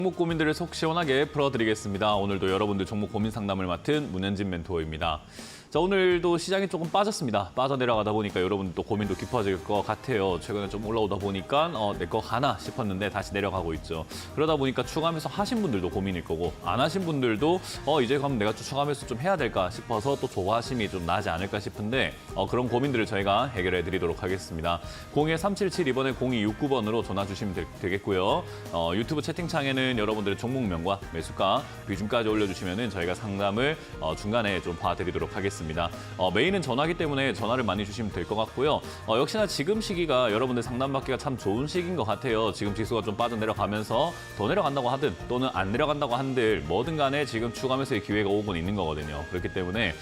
종목 고민들을 속 시원하게 풀어드리겠습니다. 오늘도 여러분들 종목 고민 상담을 맡은 문현진 멘토입니다. 자, 오늘도 시장이 조금 빠졌습니다. 빠져내려가다 보니까 여러분도 고민도 깊어질 것 같아요. 최근에 좀 올라오다 보니까 내 거 가나 싶었는데 다시 내려가고 있죠. 그러다 보니까 추가 매수 하신 분들도 고민일 거고 안 하신 분들도 이제 그럼 내가 또 추가 매수 좀 해야 될까 싶어서 또 조바심이 좀 나지 않을까 싶은데 그런 고민들을 저희가 해결해 드리도록 하겠습니다. 01377 이번에 0269번으로 전화 주시면 되겠고요. 유튜브 채팅창에는 여러분들의 종목명과 매수가, 비중까지 올려주시면 저희가 상담을 중간에 좀 봐드리도록 하겠습니다. 메인은 전화기 때문에 전화를 많이 주시면 될 것 같고요. 역시나 지금 시기가 여러분들 상담받기가 참 좋은 시기인 것 같아요. 지금 지수가 좀 빠져내려가면서 더 내려간다고 하든 또는 안 내려간다고 한들 뭐든 간에 지금 추가 매수의 기회가 오곤 있는 거거든요. 그렇기 때문에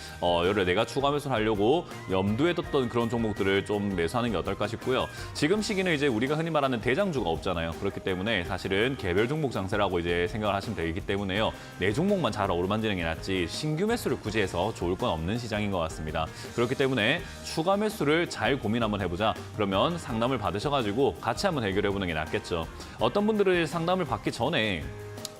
내가 추가 매수를 하려고 염두에 뒀던 그런 종목들을 좀 매수하는 게 어떨까 싶고요. 지금 시기는 이제 우리가 흔히 말하는 대장주가 없잖아요. 그렇기 때문에 사실은 개별 종목 장세라고 이제 생각을 하시면 되기 때문에요. 내 종목만 잘 어루만지는 게 낫지 신규 매수를 굳이 해서 좋을 건 없는 시장인 것 같습니다. 그렇기 때문에 추가 매수를 잘 고민 한번 해보자. 그러면 상담을 받으셔가지고 같이 한번 해결해보는 게 낫겠죠. 어떤 분들은 상담을 받기 전에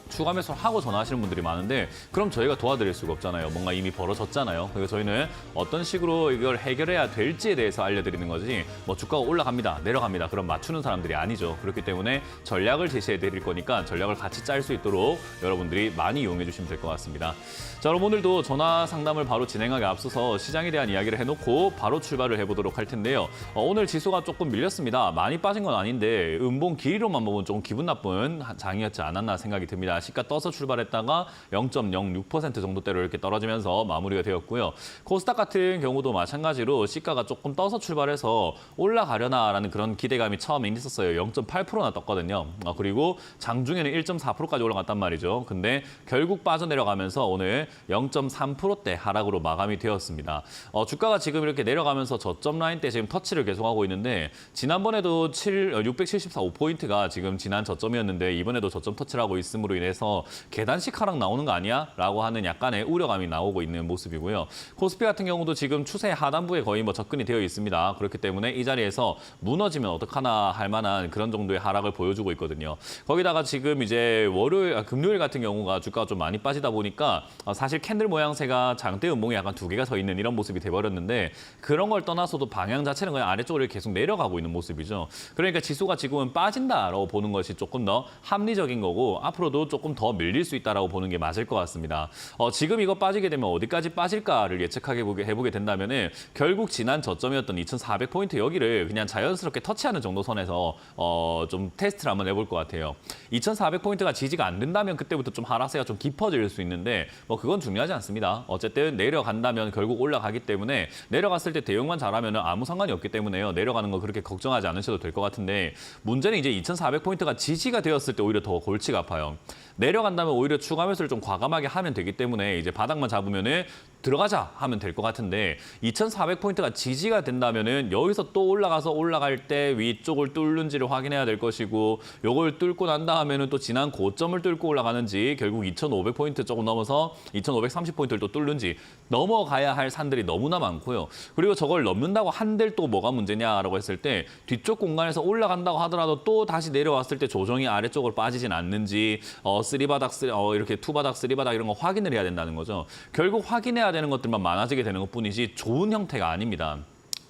추가 매수를 하고 전화하시는 분들이 많은데 그럼 저희가 도와드릴 수가 없잖아요. 뭔가 이미 벌어졌잖아요. 그래서 저희는 어떤 식으로 이걸 해결해야 될지에 대해서 알려드리는 거지 뭐 주가가 올라갑니다, 내려갑니다. 그럼 맞추는 사람들이 아니죠. 그렇기 때문에 전략을 제시해 드릴 거니까 전략을 같이 짤 수 있도록 여러분들이 많이 이용해 주시면 될 것 같습니다. 자, 그럼 오늘도 전화 상담을 바로 진행하기 앞서서 시장에 대한 이야기를 해놓고 바로 출발을 해보도록 할 텐데요. 오늘 지수가 조금 밀렸습니다. 많이 빠진 건 아닌데 음봉 길이로만 보면 조금 기분 나쁜 장이었지 않았나 생각이 듭니다. 시가 떠서 출발했다가 0.06% 정도대로 이렇게 떨어지면서 마무리가 되었고요. 코스닥 같은 경우도 마찬가지로 시가가 조금 떠서 출발해서 올라가려나라는 그런 기대감이 처음에 있었어요. 0.8%나 떴거든요. 그리고 장중에는 1.4%까지 올라갔단 말이죠. 근데 결국 빠져내려가면서 오늘 0.3%대 하락으로 마감이 되었습니다. 주가가 지금 이렇게 내려가면서 저점 라인 때 지금 터치를 계속하고 있는데 지난번에도 674.5포인트가 지금 지난 저점이었는데 이번에도 저점 터치를 하고 있음으로 인해서 계단식 하락 나오는 거 아니야? 라고 하는 약간의 우려감이 나오고 있는 모습이고요. 코스피 같은 경우도 지금 추세 하단부에 거의 접근이 되어 있습니다. 그렇기 때문에 이 자리에서 무너지면 어떡하나 할 만한 그런 정도의 하락을 보여주고 있거든요. 거기다가 지금 이제 금요일 같은 경우가 주가가 좀 많이 빠지다 보니까 사실 캔들 모양새가 장대 음봉이 약간 두 개가 서 있는 이런 모습이 돼버렸는데 그런 걸 떠나서도 방향 자체는 그냥 아래쪽으로 계속 내려가고 있는 모습이죠. 그러니까 지수가 지금은 빠진다라고 보는 것이 조금 더 합리적인 거고 앞으로도 조금 더 밀릴 수 있다라고 보는 게 맞을 것 같습니다. 지금 이거 빠지게 되면 어디까지 빠질까를 해보게 된다면은 결국 지난 저점이었던 2,400포인트 여기를 그냥 자연스럽게 터치하는 정도 선에서 좀 테스트를 한번 해볼 것 같아요. 2,400포인트가 지지가 안 된다면 그때부터 좀 하락세가 좀 깊어질 수 있는데 그건 중요하지 않습니다. 어쨌든 내려간다면 결국 올라가기 때문에 내려갔을 때 대응만 잘하면 아무 상관이 없기 때문에요. 내려가는 거 그렇게 걱정하지 않으셔도 될 것 같은데 문제는 이제 2,400포인트가 지지가 되었을 때 오히려 더 골치가 아파요. 내려간다면 오히려 추가 매수를 좀 과감하게 하면 되기 때문에 이제 바닥만 잡으면은 들어가자 하면 될 것 같은데 2,400포인트가 지지가 된다면은 여기서 또 올라갈 때 위쪽을 뚫는지를 확인해야 될 것이고 요걸 뚫고 난 다음에는 또 지난 고점을 뚫고 올라가는지 결국 2,500포인트 조금 넘어서 2,530포인트를 또 뚫는지 넘어가야 할 산들이 너무나 많고요. 그리고 저걸 넘는다고 한들 또 뭐가 문제냐라고 했을 때 뒤쪽 공간에서 올라간다고 하더라도 또 다시 내려왔을 때 조정이 아래쪽으로 빠지진 않는지 쓰리바닥, 이렇게 투바닥, 쓰리바닥 이런 거 확인을 해야 된다는 거죠. 결국 확인해야 되는 것들만 많아지게 되는 것뿐이지 좋은 형태가 아닙니다.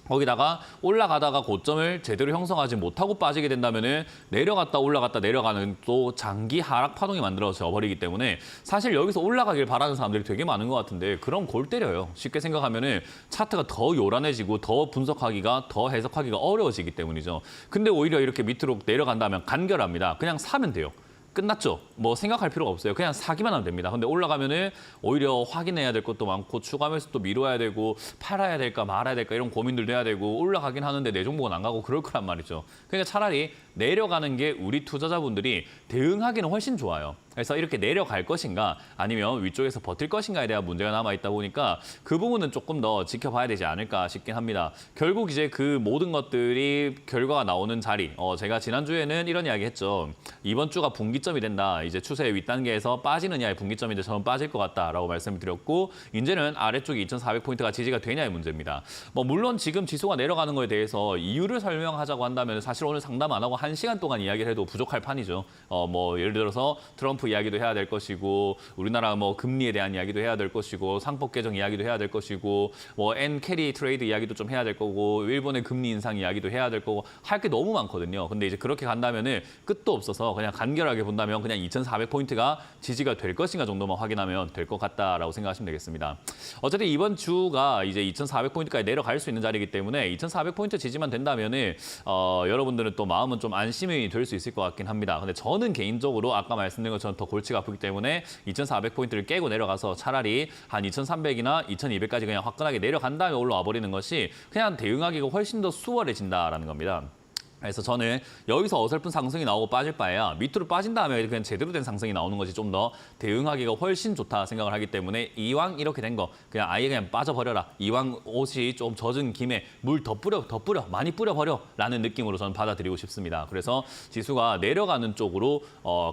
거기다가 올라가다가 고점을 제대로 형성하지 못하고 빠지게 된다면은 내려갔다 올라갔다 내려가는 또 장기 하락 파동이 만들어져 버리기 때문에 사실 여기서 올라가길 바라는 사람들이 되게 많은 것 같은데 그럼 골 때려요. 쉽게 생각하면은 차트가 더 요란해지고 더 분석하기가 더 해석하기가 어려워지기 때문이죠. 근데 오히려 이렇게 밑으로 내려간다면 간결합니다. 그냥 사면 돼요. 끝났죠. 생각할 필요가 없어요. 그냥 사기만 하면 됩니다. 근데 올라가면은 오히려 확인해야 될 것도 많고 추가 매수도 미뤄야 되고 팔아야 될까 말아야 될까 이런 고민들도 해야 되고 올라가긴 하는데 내 종목은 안 가고 그럴 거란 말이죠. 그러니까 차라리 내려가는 게 우리 투자자분들이 대응하기는 훨씬 좋아요. 그래서 이렇게 내려갈 것인가 아니면 위쪽에서 버틸 것인가에 대한 문제가 남아있다 보니까 그 부분은 조금 더 지켜봐야 되지 않을까 싶긴 합니다. 결국 이제 그 모든 것들이 결과가 나오는 자리, 제가 지난주에는 이런 이야기 했죠. 이번 주가 분기점이 된다. 이제 추세의 윗단계에서 빠지느냐의 분기점인데 저는 빠질 것 같다라고 말씀을 드렸고 이제는 아래쪽이 2,400포인트가 지지가 되냐의 문제입니다. 물론 지금 지수가 내려가는 거에 대해서 이유를 설명하자고 한다면 사실 오늘 상담 안 하고 1시간 동안 이야기를 해도 부족할 판이죠. 예를 들어서 트럼프 이야기도 해야 될 것이고 우리나라 금리에 대한 이야기도 해야 될 것이고 상법 개정 이야기도 해야 될 것이고 엔 캐리 트레이드 이야기도 좀 해야 될 거고 일본의 금리 인상 이야기도 해야 될 거고 할 게 너무 많거든요. 근데 이제 그렇게 간다면은 끝도 없어서 그냥 간결하게 본다면 그냥 2,400포인트가 지지가 될 것인가 정도만 확인하면 될 것 같다라고 생각하시면 되겠습니다. 어쨌든 이번 주가 이제 2,400포인트까지 내려갈 수 있는 자리이기 때문에 2,400포인트 지지만 된다면은 여러분들은 또 마음은 좀 안심이 될 수 있을 것 같긴 합니다. 근데 저는 개인적으로 아까 말씀드린 것처럼 더 골치가 아프기 때문에 2,400포인트를 깨고 내려가서 차라리 한 2,300이나 2,200까지 그냥 화끈하게 내려간 다음에 올라와 버리는 것이 그냥 대응하기가 훨씬 더 수월해진다라는 겁니다. 그래서 저는 여기서 어설픈 상승이 나오고 빠질 바에야 밑으로 빠진 다음에 그냥 제대로 된 상승이 나오는 것이 좀 더 대응하기가 훨씬 좋다 생각을 하기 때문에 이왕 이렇게 된 거 그냥 아예 그냥 빠져버려라. 이왕 옷이 좀 젖은 김에 물 더 뿌려, 많이 뿌려버려라는 느낌으로 저는 받아들이고 싶습니다. 그래서 지수가 내려가는 쪽으로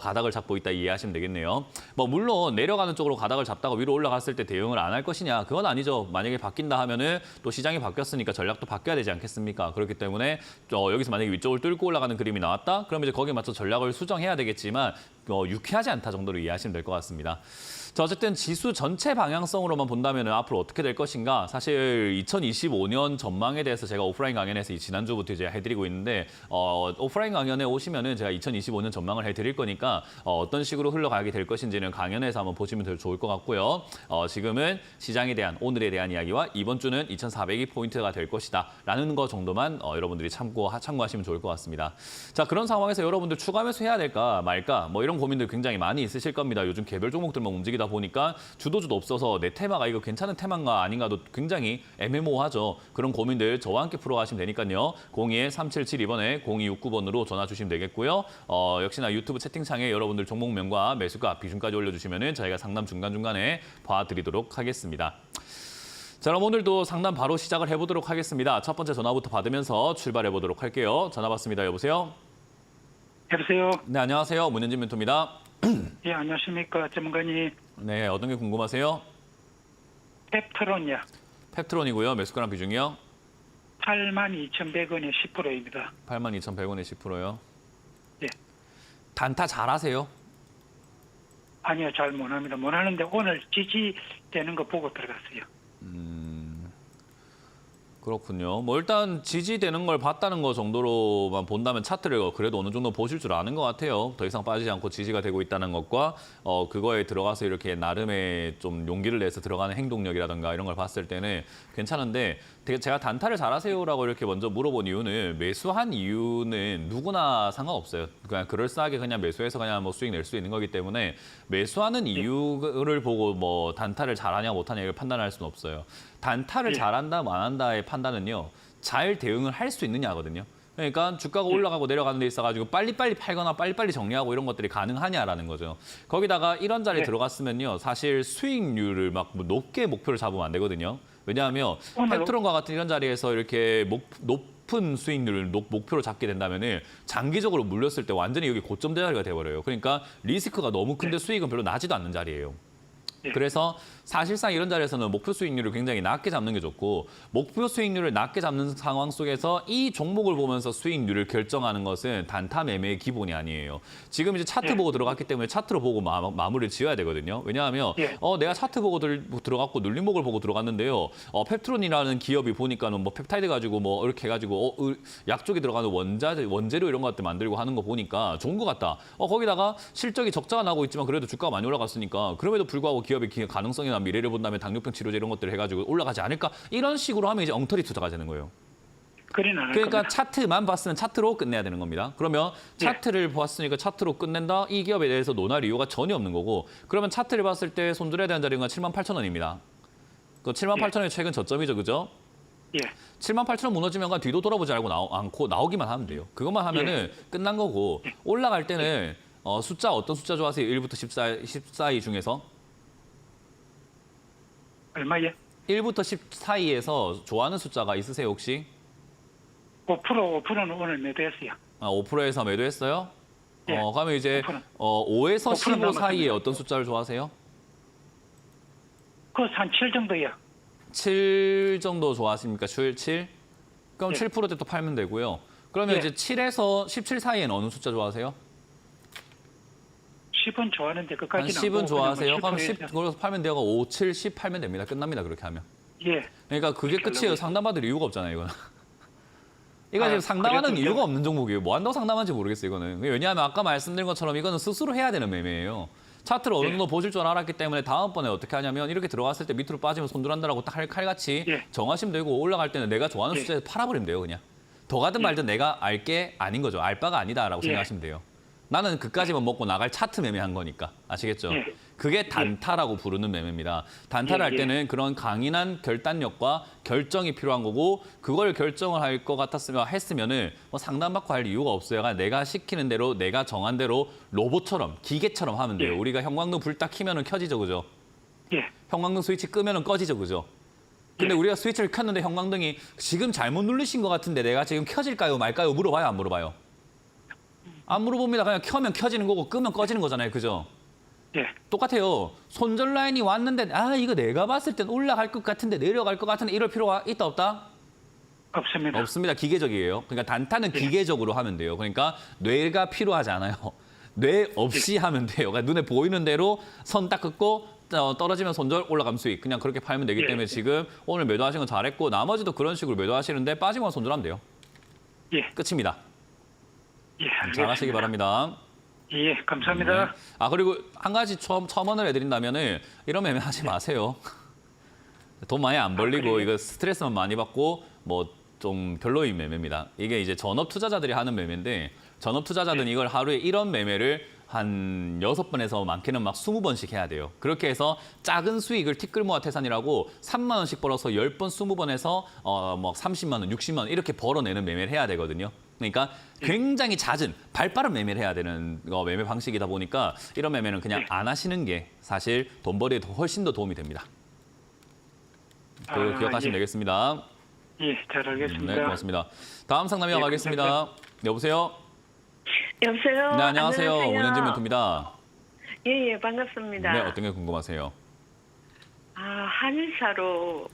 가닥을 잡고 있다 이해하시면 되겠네요. 물론 내려가는 쪽으로 가닥을 잡다가 위로 올라갔을 때 대응을 안 할 것이냐 그건 아니죠. 만약에 바뀐다 하면은 또 시장이 바뀌었으니까 전략도 바뀌어야 되지 않겠습니까? 그렇기 때문에 여기서 만약에 위쪽을 뚫고 올라가는 그림이 나왔다? 그럼 이제 거기에 맞춰 전략을 수정해야 되겠지만 유쾌하지 않다 정도로 이해하시면 될 것 같습니다. 자, 어쨌든 지수 전체 방향성으로만 본다면 앞으로 어떻게 될 것인가? 사실 2025년 전망에 대해서 제가 오프라인 강연에서 지난주부터 이제 해드리고 있는데 오프라인 강연에 오시면은 제가 2025년 전망을 해드릴 거니까 어떤 식으로 흘러가게 될 것인지는 강연에서 한번 보시면 더 좋을 것 같고요. 지금은 시장에 대한 오늘에 대한 이야기와 이번 주는 2,400이 포인트가 될 것이다 라는 거 정도만 여러분들이 참고하시면 좋을 것 같습니다. 자, 그런 상황에서 여러분들 추가 매수해야 될까 말까 이런 고민들 굉장히 많이 있으실 겁니다. 요즘 개별 종목들만 움직이다 보니까 주도주도 없어서 내 테마가 이거 괜찮은 테마인가 아닌가도 굉장히 애매모호하죠. 그런 고민들 저와 함께 풀어가시면 되니까요. 02-3772번에 0269번으로 전화 주시면 되겠고요. 역시나 유튜브 채팅창에 여러분들 종목명과 매수가 비중까지 올려주시면 저희가 상담 중간중간에 봐드리도록 하겠습니다. 자, 그럼 오늘도 상담 바로 시작을 해보도록 하겠습니다. 첫 번째 전화부터 받으면서 출발해보도록 할게요. 전화 받습니다. 여보세요? 여보세요? 네, 안녕하세요. 문현진 멘토입니다. 예, 안녕하십니까, 전문가님. 네, 어떤 게 궁금하세요? 펩트론이요. 펩트론이고요. 매수가랑 비중이요? 82,100원에 10%입니다. 82,100원에 10%요. 예. 단타 잘하세요? 아니요, 잘 못합니다. 못하는데 오늘 지지되는 거 보고 들어갔어요. 그렇군요. 일단 지지되는 걸 봤다는 거 정도로만 본다면 차트를 그래도 어느 정도 보실 줄 아는 것 같아요. 더 이상 빠지지 않고 지지가 되고 있다는 것과 그거에 들어가서 이렇게 나름의 좀 용기를 내서 들어가는 행동력이라든가 이런 걸 봤을 때는 괜찮은데 제가 단타를 잘하세요라고 이렇게 먼저 물어본 이유는 매수한 이유는 누구나 상관없어요. 그냥 그럴싸하게 그냥 매수해서 그냥 수익 낼 수 있는 거기 때문에 매수하는 이유를 보고 단타를 잘하냐 못하냐 이걸 판단할 수는 없어요. 단타를 잘한다 안 한다의 판단은요. 잘 대응을 할 수 있느냐거든요. 그러니까 주가가 올라가고 내려가는 데 있어가지고 빨리빨리 팔거나 빨리빨리 정리하고 이런 것들이 가능하냐라는 거죠. 거기다가 이런 자리에 들어갔으면요. 사실 수익률을 높게 목표를 잡으면 안 되거든요. 왜냐하면 펩트론과 같은 이런 자리에서 이렇게 높은 수익률을 목표로 잡게 된다면 장기적으로 물렸을 때 완전히 여기 고점 대자리가 돼버려요. 그러니까 리스크가 너무 큰데 수익은 별로 나지도 않는 자리예요. 그래서 사실상 이런 자리에서는 목표 수익률을 굉장히 낮게 잡는 게 좋고 목표 수익률을 낮게 잡는 상황 속에서 이 종목을 보면서 수익률을 결정하는 것은 단타 매매의 기본이 아니에요. 지금 이제 차트 보고 들어갔기 때문에 차트로 보고 마무리를 지어야 되거든요. 왜냐하면 내가 차트 보고 들어갔고 눌림목을 보고 들어갔는데요. 펩트론이라는 기업이 보니까는 펩타이드 가지고 이렇게 해가지고 약 쪽에 들어가는 원재료 이런 것들 만들고 하는 거 보니까 좋은 것 같다. 거기다가 실적이 적자가 나고 있지만 그래도 주가가 많이 올라갔으니까 그럼에도 불구하고 기업의 가능성이나 미래를 본다면 당뇨병 치료제 이런 것들을 해가지고 올라가지 않을까? 이런 식으로 하면 이제 엉터리 투자가 되는 거예요. 그러니까 차트만 봤으면 차트로 끝내야 되는 겁니다. 그러면 차트를 봤으니까 차트로 끝낸다? 이 기업에 대해서 논할 이유가 전혀 없는 거고 그러면 차트를 봤을 때 손절해야 되는 자리가 78,000원입니다. 그 78,000원이 최근 저점이죠, 그죠? 78,000원 무너지면 그냥 뒤도 돌아보지 않고 나오기만 하면 돼요. 그것만 하면은 끝난 거고 올라갈 때는 숫자 어떤 숫자 좋아하세요? 1부터 10 사이 중에서? 얼마예? 1부터 10 사이에서 좋아하는 숫자가 있으세요, 혹시? 5%는 오늘 매도했어요. 5%에서 매도했어요? 예. 그러면 이제 5%. 5에서 15 남았습니다. 사이에 어떤 숫자를 좋아하세요? 한 7 정도요. 7 정도 좋아하십니까? 7? 그럼 예. 7%대 또 팔면 되고요. 그러면 예. 이제 7에서 17 사이에는 어느 숫자 좋아하세요? 10은 좋아하는데 한 그까지는 10은 좋아하세요? 그럼 10 10%에서. 그걸로 팔면 돼요. 5, 7, 10 팔면 됩니다. 끝납니다. 그렇게 하면. 예. 그러니까 그게 그렇게 끝이에요. 하려고 상담받을 이유가 없잖아요, 이거는. 이거 아, 지금 상담하는 그래도 이유가 없는 종목이에요. 뭐 한다고 상담하는지 모르겠어요, 이거는. 왜냐하면 아까 말씀드린 것처럼 이거는 스스로 해야 되는 매매예요. 차트를 어느 예. 정도 보실 줄 알았기 때문에 다음번에 어떻게 하냐면 이렇게 들어갔을 때 밑으로 빠지면 손절한다라고 딱 칼같이 예. 정하시면 되고 올라갈 때는 내가 좋아하는 예. 숫자에서 팔아버리면 돼요, 그냥. 더 가든 말든 내가 알게 아닌 거죠. 알 바가 아니다라고 예. 생각하시면 돼요. 나는 그까지만 먹고 나갈 차트 매매한 거니까. 아시겠죠? 예. 그게 단타라고 부르는 매매입니다. 단타를 예, 할 예. 때는 그런 강인한 결단력과 결정이 필요한 거고 그걸 결정을 할 것 같았으면 했으면은 뭐 상담받고 할 이유가 없어요. 그냥 내가 시키는 대로 내가 정한 대로 로봇처럼 기계처럼 하면 돼요. 예. 우리가 형광등 불 딱 켜면은 켜지죠, 그죠? 예. 형광등 스위치 끄면은 꺼지죠, 그죠? 근데 예. 우리가 스위치를 켰는데 형광등이 지금 잘못 누르신 것 같은데 내가 지금 켜질까요, 말까요? 물어봐요, 안 물어봐요? 안 물어봅니다. 그냥 켜면 켜지는 거고 끄면 꺼지는 거잖아요, 그죠? 예. 똑같아요. 손절 라인이 왔는데 이거 내가 봤을 땐 올라갈 것 같은데 내려갈 것 같은데 이럴 필요가 있다 없다? 없습니다. 없습니다. 기계적이에요. 그러니까 단타는 기계적으로 하면 돼요. 그러니까 뇌가 필요하지 않아요. 뇌 없이 하면 돼요. 그러니까 눈에 보이는 대로 선 딱 긋고 떨어지면 손절 올라가면 수익. 그냥 그렇게 팔면 되기 예. 때문에 지금 오늘 매도하신 건 잘했고 나머지도 그런 식으로 매도하시는데 빠지면 손절하면 돼요. 예. 끝입니다. 예. 잘하시기 알겠습니다. 바랍니다. 예. 감사합니다. 그리고 한 가지 첨언을 해드린다면은 이런 매매 하지 마세요. 돈 많이 안 벌리고 그래요? 이거 스트레스만 많이 받고 뭐 좀 별로인 매매입니다. 이게 이제 전업 투자자들이 하는 매매인데 전업 투자자들은 이걸 하루에 이런 매매를 한 6번에서 많게는 막 20번씩 해야 돼요. 그렇게 해서 작은 수익을 티끌모아 태산이라고 3만 원씩 벌어서 10번, 20번 해서 뭐 30만 원, 60만 원 이렇게 벌어내는 매매를 해야 되거든요. 그러니까 굉장히 잦은 발빠른 매매를 해야 되는 매매 방식이다 보니까 이런 매매는 그냥 안 하시는 게 사실 돈벌이에 훨씬 더 도움이 됩니다. 그거 기억하시면 예. 되겠습니다. 예. 잘 알겠습니다. 네, 고맙습니다. 다음 상담 이어가겠습니다. 감사합니다. 여보세요? 여보세요. 네, 안녕하세요. 문현진 멘토입니다. 예, 반갑습니다. 네, 어떤 게 궁금하세요? 한일사로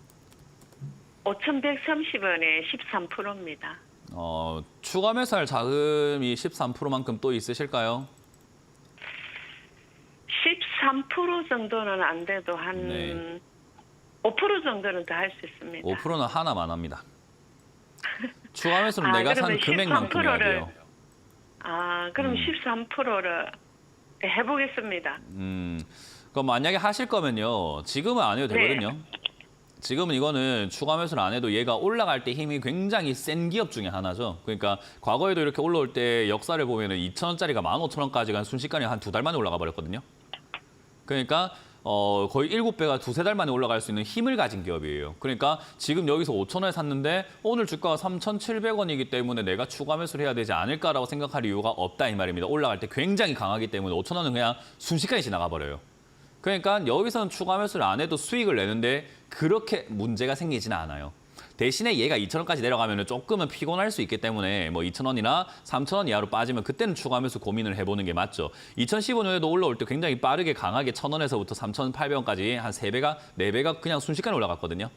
5,130원에 13%입니다. 추가 매수할 자금이 13%만큼 또 있으실까요? 13% 정도는 안 돼도 한 네. 5% 정도는 더 할 수 있습니다. 5%는 하나만 합니다. 추가 매수는 내가 산 그러면 금액만큼 해야 13%를 돼요. 그럼 13%를 해보겠습니다. 그럼 만약에 하실 거면요. 지금은 안 해도 네. 되거든요. 지금은 이거는 추가 매수를 안 해도 얘가 올라갈 때 힘이 굉장히 센 기업 중에 하나죠. 그러니까 과거에도 이렇게 올라올 때 역사를 보면은 2,000원짜리가 15,000원까지 간 순식간에 한 2달 만에 올라가 버렸거든요. 그러니까 거의 7배가 2-3달 만에 올라갈 수 있는 힘을 가진 기업이에요. 그러니까 지금 여기서 5,000원에 샀는데 오늘 주가가 3,700원이기 때문에 내가 추가 매수를 해야 되지 않을까라고 생각할 이유가 없다 이 말입니다. 올라갈 때 굉장히 강하기 때문에 5,000원은 그냥 순식간에 지나가 버려요. 그러니까 여기서는 추가 매수를 안 해도 수익을 내는데 그렇게 문제가 생기지는 않아요. 대신에 얘가 2,000원까지 내려가면 조금은 피곤할 수 있기 때문에 뭐 2,000원이나 3,000원 이하로 빠지면 그때는 추가 매수 고민을 해보는 게 맞죠. 2015년에도 올라올 때 굉장히 빠르게 강하게 1,000원에서부터 3,800원까지 한 3배가, 4배가 그냥 순식간에 올라갔거든요.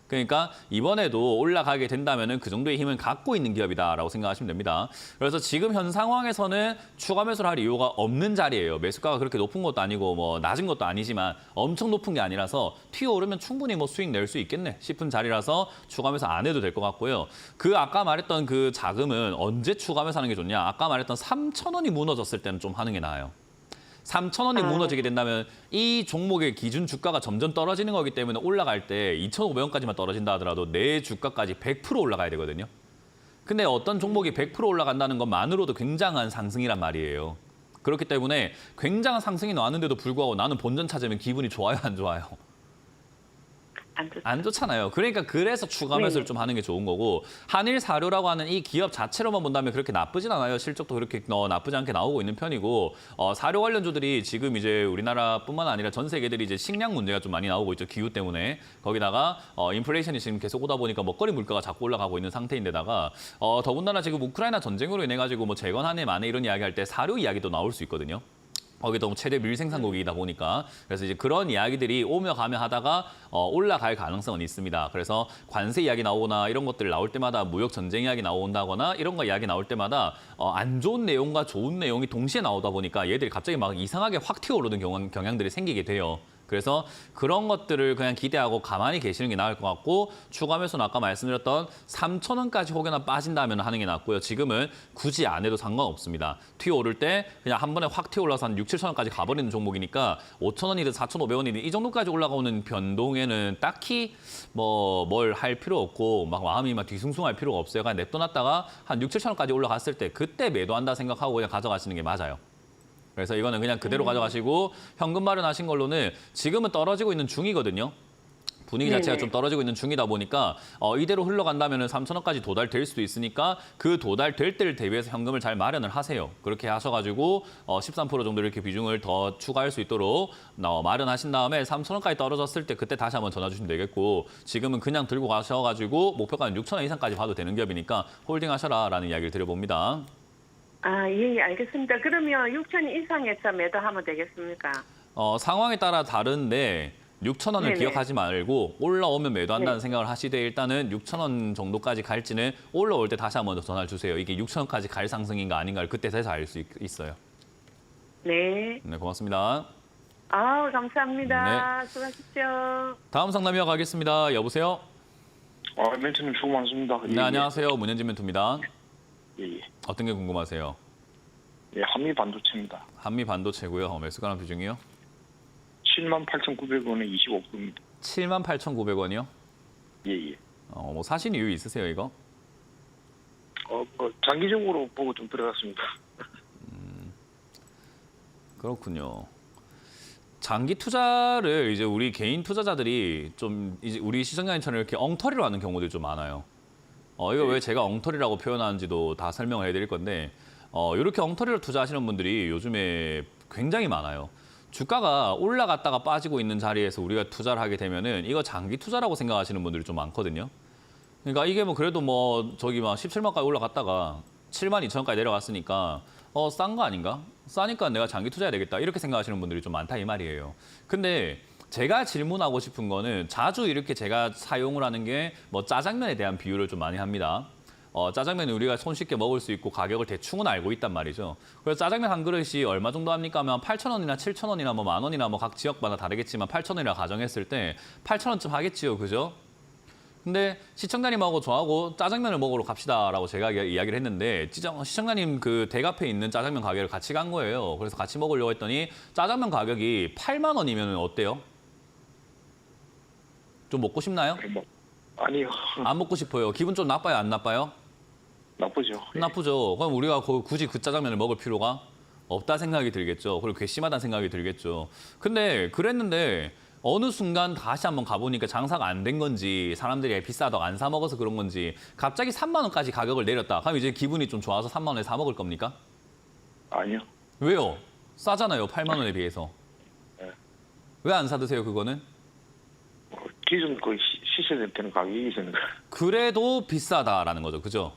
그러니까 이번에도 올라가게 된다면 그 정도의 힘은 갖고 있는 기업이다라고 생각하시면 됩니다. 그래서 지금 현 상황에서는 추가 매수를 할 이유가 없는 자리예요. 매수가가 그렇게 높은 것도 아니고 뭐 낮은 것도 아니지만 엄청 높은 게 아니라서 튀어오르면 충분히 뭐 수익 낼 수 있겠네 싶은 자리라서 추가 매수 안 해도 될 것 같고요. 그 아까 말했던 그 자금은 언제 추가 매수하는 게 좋냐? 아까 말했던 3,000원이 무너졌을 때는 좀 하는 게 나아요. 3,000원이 무너지게 된다면 이 종목의 기준 주가가 점점 떨어지는 거기 때문에 올라갈 때 2,500원까지만 떨어진다 하더라도 내 주가까지 100% 올라가야 되거든요. 근데 어떤 종목이 100% 올라간다는 것만으로도 굉장한 상승이란 말이에요. 그렇기 때문에 굉장한 상승이 나왔는데도 불구하고 나는 본전 찾으면 기분이 좋아요, 안 좋아요? 안 좋죠. 안 좋잖아요. 그러니까 그래서 추가 매수를 네네. 좀 하는 게 좋은 거고 한일 사료라고 하는 이 기업 자체로만 본다면 그렇게 나쁘진 않아요. 실적도 그렇게 나쁘지 않게 나오고 있는 편이고 사료 관련주들이 지금 이제 우리나라뿐만 아니라 전 세계들이 이제 식량 문제가 좀 많이 나오고 있죠. 기후 때문에. 거기다가 인플레이션이 지금 계속 오다 보니까 먹거리 물가가 자꾸 올라가고 있는 상태인데다가 더군다나 지금 우크라이나 전쟁으로 인해 가지고 뭐 재건하네 마네 이런 이야기할 때 사료 이야기도 나올 수 있거든요. 거기도 뭐 최대 밀생산국이다 보니까 그래서 이제 그런 이야기들이 오며 가며 하다가 올라갈 가능성은 있습니다. 그래서 관세 이야기 나오거나 이런 것들 나올 때마다 무역 전쟁 이야기 나온다거나 이런 거 이야기 나올 때마다 안 좋은 내용과 좋은 내용이 동시에 나오다 보니까 얘들이 갑자기 막 이상하게 확 튀어오르는 경향들이 생기게 돼요. 그래서 그런 것들을 그냥 기대하고 가만히 계시는 게 나을 것 같고 추가 매수는 아까 말씀드렸던 3,000원까지 혹여나 빠진다면 하는 게 낫고요. 지금은 굳이 안 해도 상관없습니다. 튀어오를 때 그냥 한 번에 확 튀어올라서 한 6, 7,000원까지 가버리는 종목이니까 5,000원이든 4,500원이든 이 정도까지 올라가오는 변동에는 딱히 뭐 뭘 할 필요 없고 막 마음이 막 뒤숭숭할 필요가 없어요. 그냥 냅둬놨다가 한 6, 7,000원까지 올라갔을 때 그때 매도한다 생각하고 그냥 가져가시는 게 맞아요. 그래서 이거는 그냥 그대로 가져가시고 현금 마련하신 걸로는 지금은 떨어지고 있는 중이거든요. 분위기 자체가 네네. 좀 떨어지고 있는 중이다 보니까 이대로 흘러간다면 3,000원까지 도달될 수도 있으니까 그 도달될 때를 대비해서 현금을 잘 마련을 하세요. 그렇게 하셔가지고 13% 정도 이렇게 비중을 더 추가할 수 있도록 마련하신 다음에 3,000원까지 떨어졌을 때 그때 다시 한번 전화 주시면 되겠고 지금은 그냥 들고 가셔가지고 목표가는 6,000원 이상까지 봐도 되는 기업이니까 홀딩하셔라라는 이야기를 드려봅니다. 아, 예, 알겠습니다. 그러면 6천 이상에서 매도하면 되겠습니까? 상황에 따라 다른데 6,000원을 네네. 기억하지 말고 올라오면 매도한다는 네. 생각을 하시되 일단은 6,000원 정도까지 갈지는 올라올 때 다시 한번 더 전화를 주세요. 이게 6,000원까지 갈 상승인가 아닌가를 그때 돼서 알 수 있어요. 네. 네, 고맙습니다. 아우, 감사합니다. 네. 수고하십시오. 다음 상담 이어가겠습니다. 여보세요? 멘트님 수고 많습니다. 네, 안녕하세요. 문현진 멘토입니다. 예, 예. 어떤 게 궁금하세요? 예, 한미 반도체입니다. 한미 반도체고요. 매수가랑 비중이요? 78,900원에 25%입니다. 78,900원이요? 예, 예. 뭐 사신 이유 있으세요, 이거? 장기적으로 보고 좀 들어갔습니다. 그렇군요. 장기 투자를 이제 우리 개인 투자자들이 좀 이제 우리 시청자님처럼 이렇게 엉터리로 하는 경우들이 좀 많아요. 이거 왜 제가 엉터리라고 표현하는지도 다 설명을 해드릴 건데 이렇게 엉터리로 투자하시는 분들이 요즘에 굉장히 많아요. 주가가 올라갔다가 빠지고 있는 자리에서 우리가 투자를 하게 되면은 이거 장기 투자라고 생각하시는 분들이 좀 많거든요. 그러니까 이게 뭐 그래도 뭐 저기 막 17만까지 올라갔다가 72,000원까지 내려갔으니까 싼 거 아닌가? 싸니까 내가 장기 투자해야 되겠다. 이렇게 생각하시는 분들이 좀 많다 이 말이에요. 근데 제가 질문하고 싶은 거는 자주 이렇게 제가 사용을 하는 게 뭐 짜장면에 대한 비유를 좀 많이 합니다. 짜장면은 우리가 손쉽게 먹을 수 있고 가격을 대충은 알고 있단 말이죠. 그래서 짜장면 한 그릇이 얼마 정도 합니까 하면 8,000원이나 7,000원이나 뭐 10,000원이나 뭐 각 지역마다 다르겠지만 8,000원이라 가정했을 때 8,000원쯤 하겠지요. 그죠? 근데 시청자님하고 저하고 짜장면을 먹으러 갑시다라고 제가 이야기를 했는데 시청자님 그 댁 앞에 있는 짜장면 가게를 같이 간 거예요. 그래서 같이 먹으려고 했더니 짜장면 가격이 8만 원이면 어때요? 좀 먹고 싶나요? 아니요. 안 먹고 싶어요. 기분 좀 나빠요? 안 나빠요? 나쁘죠. 나쁘죠. 그럼 우리가 굳이 그 짜장면을 먹을 필요가 없다 생각이 들겠죠. 그리고 괘씸하다는 생각이 들겠죠. 근데 그랬는데 어느 순간 다시 한번 가보니까 장사가 안 된 건지 사람들이 비싸다고 안 사 먹어서 그런 건지 갑자기 3만 원까지 가격을 내렸다. 그럼 이제 기분이 좀 좋아서 3만 원에 사 먹을 겁니까? 아니요. 왜요? 싸잖아요. 8만 원에 비해서. 네. 왜 안 사드세요, 그거는? 기존 그 시세될 때는 가격이 있으니까. 그래도 비싸다라는 거죠. 그죠?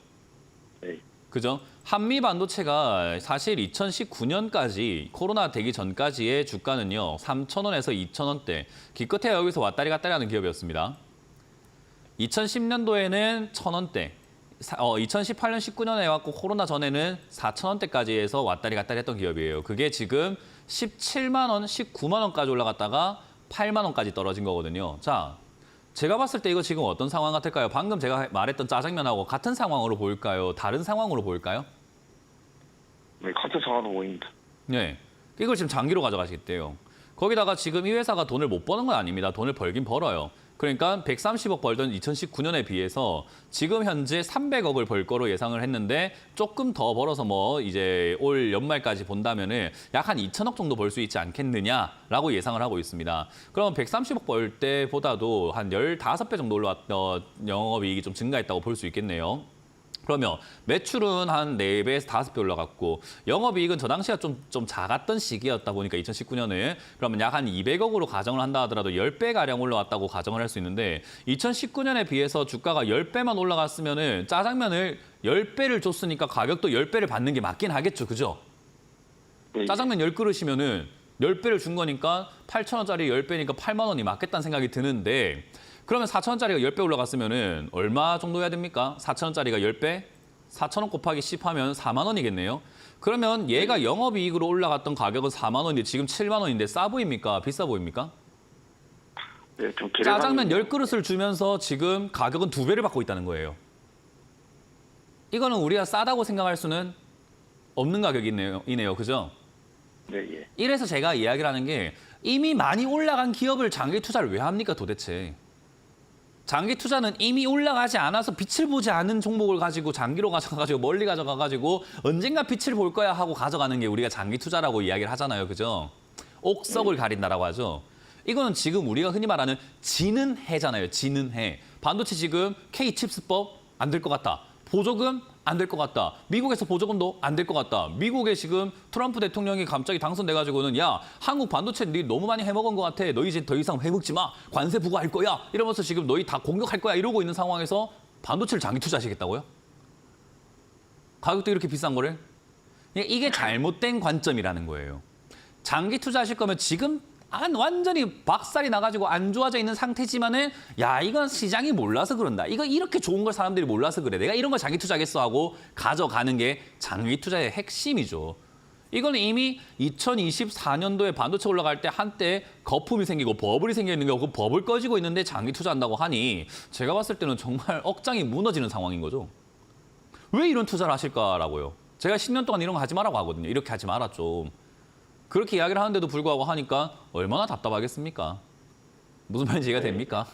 네. 그죠? 한미 반도체가 사실 2019년까지 코로나 되기 전까지의 주가는요. 3,000원에서 2,000원대. 기껏해야 여기서 왔다리 갔다리 하는 기업이었습니다. 2010년도에는 1,000원대. 2018년, 19년에 왔고 코로나 전에는 4,000원대까지 해서 왔다리 갔다리 했던 기업이에요. 그게 지금 17만 원, 19만 원까지 올라갔다가 8만 원까지 떨어진 거거든요. 자, 제가 봤을 때 이거 지금 어떤 상황 같을까요? 방금 제가 말했던 짜장면하고 같은 상황으로 보일까요? 다른 상황으로 보일까요? 네, 같은 상황으로 보입니다. 네, 이걸 지금 장기로 가져가시겠대요. 거기다가 지금 이 회사가 돈을 못 버는 건 아닙니다. 돈을 벌긴 벌어요. 그러니까 130억 벌던 2019년에 비해서 지금 현재 300억을 벌 거로 예상을 했는데 조금 더 벌어서 뭐 이제 올 연말까지 본다면은 약 한 2천억 정도 벌 수 있지 않겠느냐라고 예상을 하고 있습니다. 그러면 130억 벌 때보다도 한 15배 정도 영업이익이 좀 증가했다고 볼 수 있겠네요. 그러면 매출은 한 4배에서 5배 올라갔고 영업이익은 저 당시가 좀 작았던 시기였다 보니까 2019년에 그러면 약 한 200억으로 가정을 한다 하더라도 10배가량 올라왔다고 가정을 할 수 있는데 2019년에 비해서 주가가 10배만 올라갔으면은 짜장면을 10배를 줬으니까 가격도 10배를 받는 게 맞긴 하겠죠. 그죠? 예. 짜장면 10그릇이면은 10배를 준 거니까 8,000원짜리 10배니까 8만 원이 맞겠다는 생각이 드는데 그러면 4,000원짜리가 10배 올라갔으면은 얼마 정도 해야 됩니까? 4,000원짜리가 10배? 4,000원 곱하기 10 하면 4만 원이겠네요. 그러면 얘가 영업이익으로 올라갔던 가격은 4만 원인데 지금 7만 원인데 싸 보입니까? 비싸 보입니까? 네, 좀 짜장면 저렴한- 10그릇을 주면서 지금 가격은 2배를 받고 있다는 거예요. 이거는 우리가 싸다고 생각할 수는 없는 가격이네요. 그죠? 네, 예. 이래서 제가 이야기를 하는 게 이미 많이 올라간 기업을 장기 투자를 왜 합니까 도대체? 장기 투자는 이미 올라가지 않아서 빛을 보지 않은 종목을 가지고 장기로 가져가가지고 멀리 가져가가지고 언젠가 빛을 볼 거야 하고 가져가는 게 우리가 장기 투자라고 이야기를 하잖아요. 그죠? 옥석을 가린다라고 하죠. 이거는 지금 우리가 흔히 말하는 지는 해잖아요. 지는 해. 반도체 지금 K칩스법 안 될 것 같다. 보조금 안 될 것 같다. 미국에서 보조금도 안 될 것 같다. 미국에 지금 트럼프 대통령이 갑자기 당선돼가지고는 야 한국 반도체 네 너무 많이 해먹은 것 같아. 너희 이제 더 이상 해먹지 마. 관세 부과할 거야. 이러면서 지금 너희 다 공격할 거야. 이러고 있는 상황에서 반도체를 장기 투자하시겠다고요? 가격도 이렇게 비싼 거를? 이게 잘못된 관점이라는 거예요. 장기 투자하실 거면 지금 완전히 박살이 나가지고 안 좋아져 있는 상태지만은 야 이건 시장이 몰라서 그런다. 이거 이렇게 좋은 걸 사람들이 몰라서 그래. 내가 이런 걸 장기 투자하겠어 하고 가져가는 게 장기 투자의 핵심이죠. 이거는 이미 2024년도에 반도체 올라갈 때 한때 거품이 생기고 버블이 생기는 거고 그 버블 꺼지고 있는데 장기 투자한다고 하니 제가 봤을 때는 정말 억장이 무너지는 상황인 거죠. 왜 이런 투자를 하실까라고요. 제가 10년 동안 이런 거 하지 말라고 하거든요. 이렇게 하지 마라 좀. 그렇게 이야기를 하는데도 불구하고 하니까 얼마나 답답하겠습니까? 무슨 말인지 이해가 됩니까?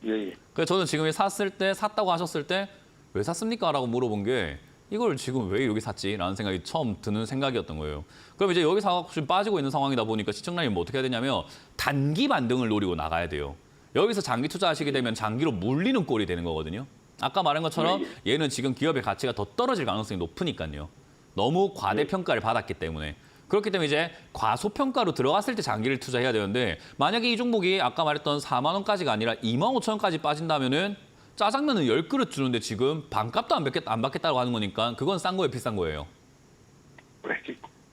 예, 예. 그래서 저는 지금 샀다고 하셨을 때 왜 샀습니까? 라고 물어본 게 이걸 지금 왜 여기 샀지? 라는 생각이 처음 드는 생각이었던 거예요. 그럼 이제 여기 사갖고 지금 빠지고 있는 상황이다 보니까 시청자님 뭐 어떻게 해야 되냐면 단기 반등을 노리고 나가야 돼요. 여기서 장기 투자하시게 되면 장기로 물리는 꼴이 되는 거거든요. 아까 말한 것처럼 얘는 지금 기업의 가치가 더 떨어질 가능성이 높으니까요. 너무 과대평가를 받았기 때문에. 그렇기 때문에 이제 과소평가로 들어갔을 때 장기를 투자해야 되는데 만약에 이 종목이 아까 말했던 4만 원까지가 아니라 2만 5천 원까지 빠진다면은 짜장면은 10그릇 주는데 지금 반값도 안 받겠다고 하는 거니까 그건 싼 거예요, 비싼 거예요?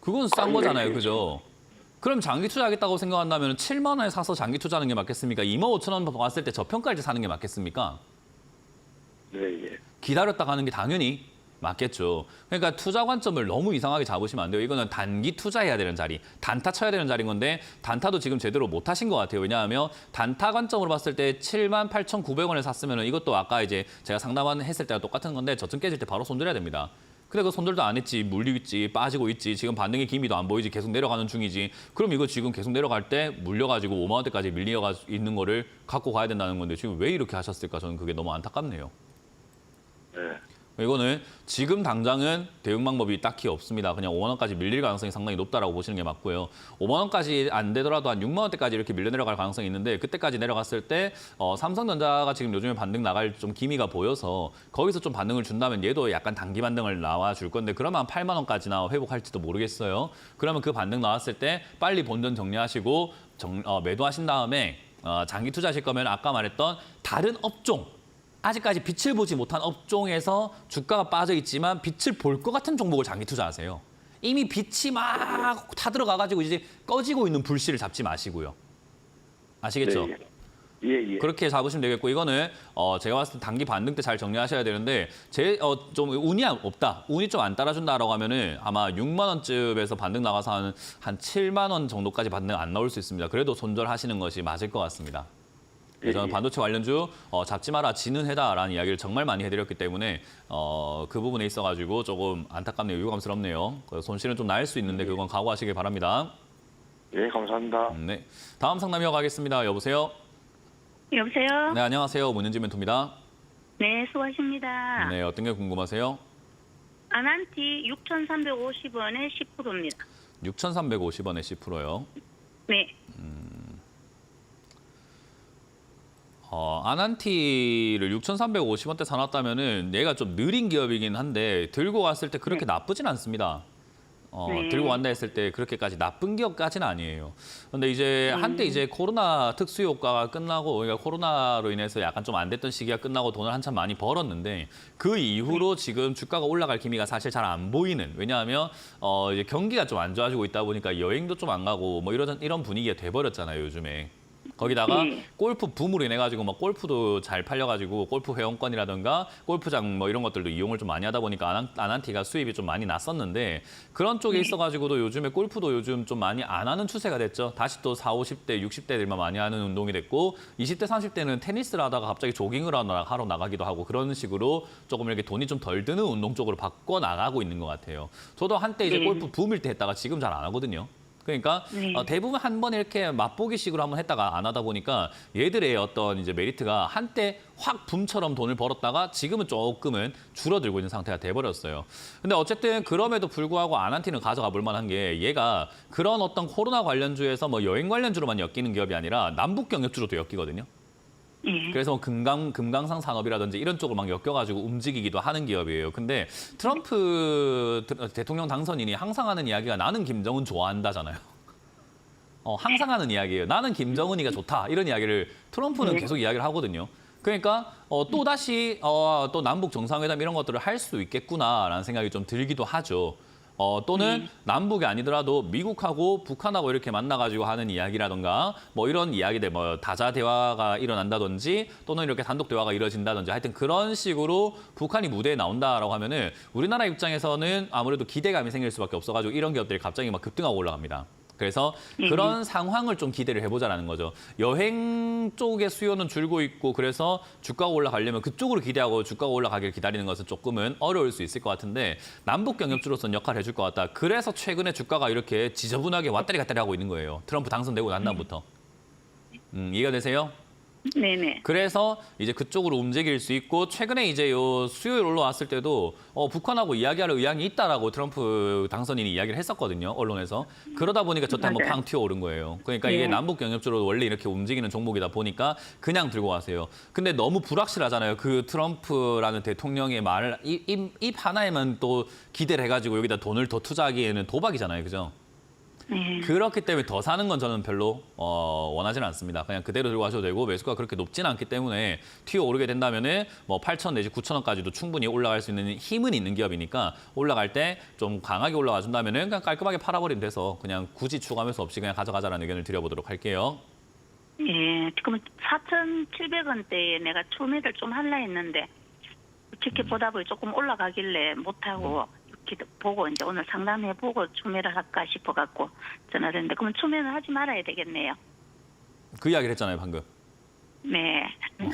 그건 싼 거잖아요, 그죠? 그럼 장기 투자하겠다고 생각한다면 7만 원에 사서 장기 투자하는 게 맞겠습니까? 2만 5천 원 봤을 때 저평가일 때 사는 게 맞겠습니까? 네, 예. 기다렸다 가는 게 당연히 맞겠죠. 그러니까 투자 관점을 너무 이상하게 잡으시면 안 돼요. 이거는 단기 투자해야 되는 자리, 단타 쳐야 되는 자리인 건데 단타도 지금 제대로 못 하신 것 같아요. 왜냐하면 단타 관점으로 봤을 때 78,900원에 샀으면 이것도 아까 이제 제가 상담했을 때랑 똑같은 건데 저점 깨질 때 바로 손들어야 됩니다. 근데 그 손들도 안 했지, 물리고 있지, 빠지고 있지, 지금 반등의 기미도 안 보이지, 계속 내려가는 중이지. 그럼 이거 지금 계속 내려갈 때 물려가지고 5만 원대까지 밀려 있는 거를 갖고 가야 된다는 건데 지금 왜 이렇게 하셨을까? 저는 그게 너무 안타깝네요. 네. 이거는 지금 당장은 대응 방법이 딱히 없습니다. 그냥 5만 원까지 밀릴 가능성이 상당히 높다라고 보시는 게 맞고요. 5만 원까지 안 되더라도 한 6만 원대까지 이렇게 밀려 내려갈 가능성이 있는데 그때까지 내려갔을 때 삼성전자가 지금 요즘에 반등 나갈 좀 기미가 보여서 거기서 좀 반등을 준다면 얘도 약간 단기 반등을 나와줄 건데 그러면 한 8만 원까지나 회복할지도 모르겠어요. 그러면 그 반등 나왔을 때 빨리 본전 정리하시고 매도하신 다음에 장기 투자하실 거면 아까 말했던 다른 업종 아직까지 빛을 보지 못한 업종에서 주가가 빠져 있지만 빛을 볼 것 같은 종목을 장기 투자하세요. 이미 빛이 막 타들어가가지고 이제 꺼지고 있는 불씨를 잡지 마시고요. 아시겠죠? 네, 예, 예. 그렇게 잡으시면 되겠고 이거는 제가 봤을 때 단기 반등 때 잘 정리하셔야 되는데 좀 운이 없다. 운이 좀 안 따라준다라고 하면은 아마 6만 원쯤에서 반등 나가서 한 7만 원 정도까지 반등 안 나올 수 있습니다. 그래도 손절하시는 것이 맞을 것 같습니다. 저는 반도체 관련주 잡지 마라, 지는 해다라는 이야기를 정말 많이 해드렸기 때문에 그 부분에 있어가지고 조금 안타깝네요, 유감스럽네요. 손실은 좀 날 수 있는데 그건 각오하시길 바랍니다. 예, 감사합니다. 네, 다음 상담 이어가겠습니다. 여보세요? 여보세요? 네, 안녕하세요. 문현진 멘토입니다. 네, 수고하십니다. 네, 어떤 게 궁금하세요? 아난티 6,350원에 10%입니다. 6,350원에 10%요. 네. 아난티를 6,350원대 사놨다면은 얘가 좀 느린 기업이긴 한데 들고 갔을 때 그렇게 나쁘진 않습니다. 네. 들고 간다 했을 때 그렇게까지 나쁜 기업까지는 아니에요. 근데 이제 한때 이제 코로나 특수 효과가 끝나고 그러니까 코로나로 인해서 약간 좀 안 됐던 시기가 끝나고 돈을 한참 많이 벌었는데 그 이후로 지금 주가가 올라갈 기미가 사실 잘 안 보이는 왜냐하면 이제 경기가 좀 안 좋아지고 있다 보니까 여행도 좀 안 가고 뭐 이런 분위기가 돼버렸잖아요, 요즘에. 거기다가 골프 붐으로 인해 가지고 막 골프도 잘 팔려가지고 골프 회원권이라든가 골프장 뭐 이런 것들도 이용을 좀 많이 하다 보니까 아난티가 수입이 좀 많이 났었는데 그런 쪽에 있어가지고도 요즘에 골프도 요즘 좀 많이 안 하는 추세가 됐죠. 다시 또 40, 50대, 60대들만 많이 하는 운동이 됐고 20대, 30대는 테니스를 하다가 갑자기 조깅을 하러 나가기도 하고 그런 식으로 조금 이렇게 돈이 좀 덜 드는 운동 쪽으로 바꿔 나가고 있는 것 같아요. 저도 한때 이제 골프 붐일 때 했다가 지금 잘 안 하거든요. 그러니까 대부분 한 번 이렇게 맛보기식으로 한번 했다가 안 하다 보니까 얘들의 어떤 이제 메리트가 한때 확 붐처럼 돈을 벌었다가 지금은 조금은 줄어들고 있는 상태가 돼버렸어요. 근데 어쨌든 그럼에도 불구하고 아난티는 가져가 볼 만한 게 얘가 그런 어떤 코로나 관련주에서 뭐 여행 관련주로만 엮이는 기업이 아니라 남북 경협주로도 엮이거든요. 그래서 금강산 산업이라든지 이런 쪽으로 막 엮여가지고 움직이기도 하는 기업이에요. 근데 트럼프 대통령 당선인이 항상 하는 이야기가 나는 김정은 좋아한다잖아요. 항상 하는 이야기예요. 나는 김정은이가 좋다. 이런 이야기를 트럼프는 계속 이야기를 하거든요. 그러니까 또다시 또 남북 정상회담 이런 것들을 할 수 있겠구나라는 생각이 좀 들기도 하죠. 또는 남북이 아니더라도 미국하고 북한하고 이렇게 만나가지고 하는 이야기라든가 뭐 이런 이야기들 뭐 다자 대화가 일어난다든지 또는 이렇게 단독 대화가 이루어진다든지 하여튼 그런 식으로 북한이 무대에 나온다라고 하면은 우리나라 입장에서는 아무래도 기대감이 생길 수밖에 없어가지고 이런 기업들이 갑자기 막 급등하고 올라갑니다. 그래서 그런 상황을 좀 기대를 해보자라는 거죠. 여행 쪽의 수요는 줄고 있고 그래서 주가가 올라가려면 그쪽으로 기대하고 주가가 올라가길 기다리는 것은 조금은 어려울 수 있을 것 같은데 남북 경협주로서는 역할을 해줄 것 같다. 그래서 최근에 주가가 이렇게 지저분하게 왔다리 갔다리 하고 있는 거예요. 트럼프 당선되고 난 다음부터. 이해가 되세요? 네네. 그래서 이제 그쪽으로 움직일 수 있고 최근에 이제 요 수요일 올라왔을 때도 북한하고 이야기할 의향이 있다라고 트럼프 당선인이 이야기를 했었거든요. 언론에서. 그러다 보니까 저때 한번 팡 튀어오른 거예요. 그러니까 이게 남북 경협주로 원래 이렇게 움직이는 종목이다 보니까 그냥 들고 가세요. 근데 너무 불확실하잖아요. 그 트럼프라는 대통령의 말, 입 하나에만 또 기대를 해가지고 여기다 돈을 더 투자하기에는 도박이잖아요. 그죠? 그렇기 때문에 더 사는 건 저는 별로 원하지는 않습니다. 그냥 그대로 들고 가셔도 되고 매수가 그렇게 높지는 않기 때문에 튀어오르게 된다면은 뭐 8천 내지 9천 원까지도 충분히 올라갈 수 있는 힘은 있는 기업이니까 올라갈 때 좀 강하게 올라가 준다면은 그냥 깔끔하게 팔아버리면 돼서 그냥 굳이 추가하면서 없이 그냥 가져가자라는 의견을 드려보도록 할게요. 예, 지금 4,700원대에 내가 추매를 좀 하려 했는데 지켜보다 조금 올라가길래 못하고 이렇게 보고 이제 오늘 상담해보고 추매를 할까 싶어갖고 전화드렸는데 그러면 추매는 하지 말아야 되겠네요. 그 이야기를 했잖아요, 방금. 네,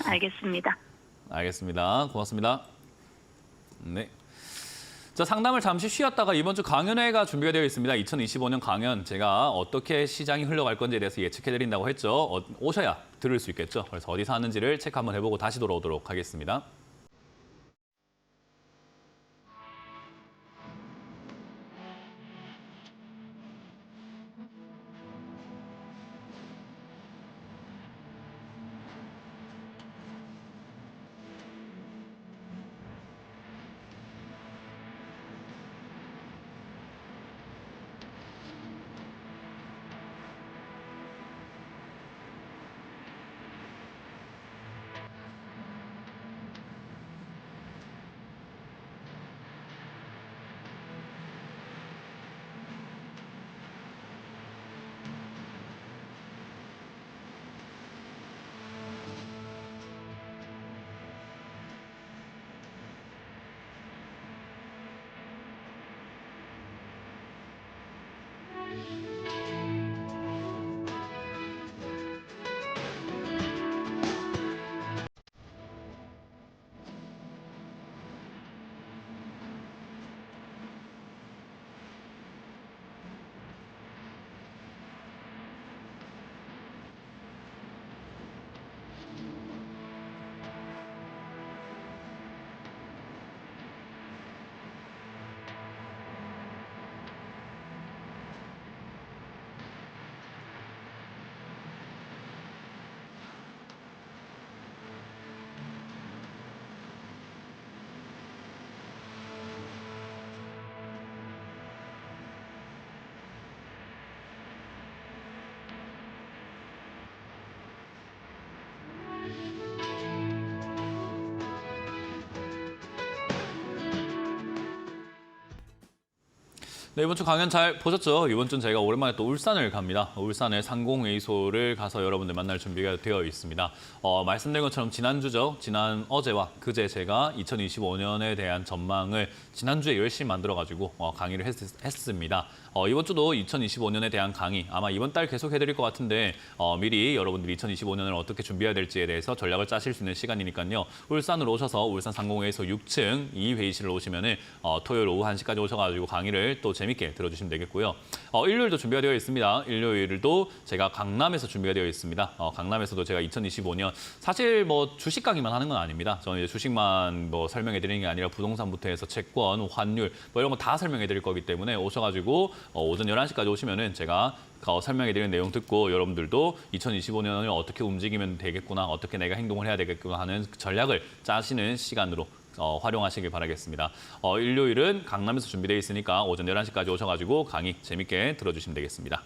알겠습니다. 알겠습니다. 고맙습니다. 네. 자, 상담을 잠시 쉬었다가 이번 주 강연회가 준비가 되어 있습니다. 2025년 강연 제가 어떻게 시장이 흘러갈 건지에 대해서 예측해드린다고 했죠. 오셔야 들을 수 있겠죠. 그래서 어디서 하는지를 체크 한번 해보고 다시 돌아오도록 하겠습니다. 네, 이번 주 강연 잘 보셨죠? 이번 주는 저희가 오랜만에 또 울산을 갑니다. 울산의 상공회의소를 가서 여러분들 만날 준비가 되어 있습니다. 말씀드린 것처럼 지난주죠. 어제와 그제 제가 2025년에 대한 전망을 지난주에 열심히 만들어가지고 강의를 했습니다. 이번 주도 2025년에 대한 강의 아마 이번 달 계속 해드릴 것 같은데 미리 여러분들이 2025년을 어떻게 준비해야 될지에 대해서 전략을 짜실 수 있는 시간이니까요. 울산으로 오셔서 울산 상공회의소 6층 이 회의실로 오시면은 토요일 오후 1시까지 오셔가지고 강의를 또 재밌게 들어주시면 되겠고요. 일요일도 준비가 되어 있습니다. 일요일도 제가 강남에서 준비가 되어 있습니다. 강남에서도 제가 2025년 사실 뭐 주식 강의만 하는 건 아닙니다. 저는 이제 주식만 뭐 설명해 드리는 게 아니라 부동산부터 해서 채권, 환율 뭐 이런 거 다 설명해 드릴 거기 때문에 오셔가지고 오전 11시까지 오시면은 제가 설명해 드리는 내용 듣고 여러분들도 2025년을 어떻게 움직이면 되겠구나, 어떻게 내가 행동을 해야 되겠구나 하는 전략을 짜시는 시간으로 활용하시길 바라겠습니다. 일요일은 강남에서 준비되어 있으니까 오전 11시까지 오셔가지고 강의 재밌게 들어주시면 되겠습니다.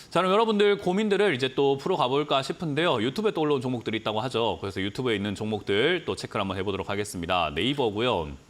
자, 그럼 여러분들 고민들을 이제 또 풀어가볼까 싶은데요. 유튜브에 또 올라온 종목들이 있다고 하죠. 그래서 유튜브에 있는 종목들 또 체크를 한번 해보도록 하겠습니다. 네이버고요.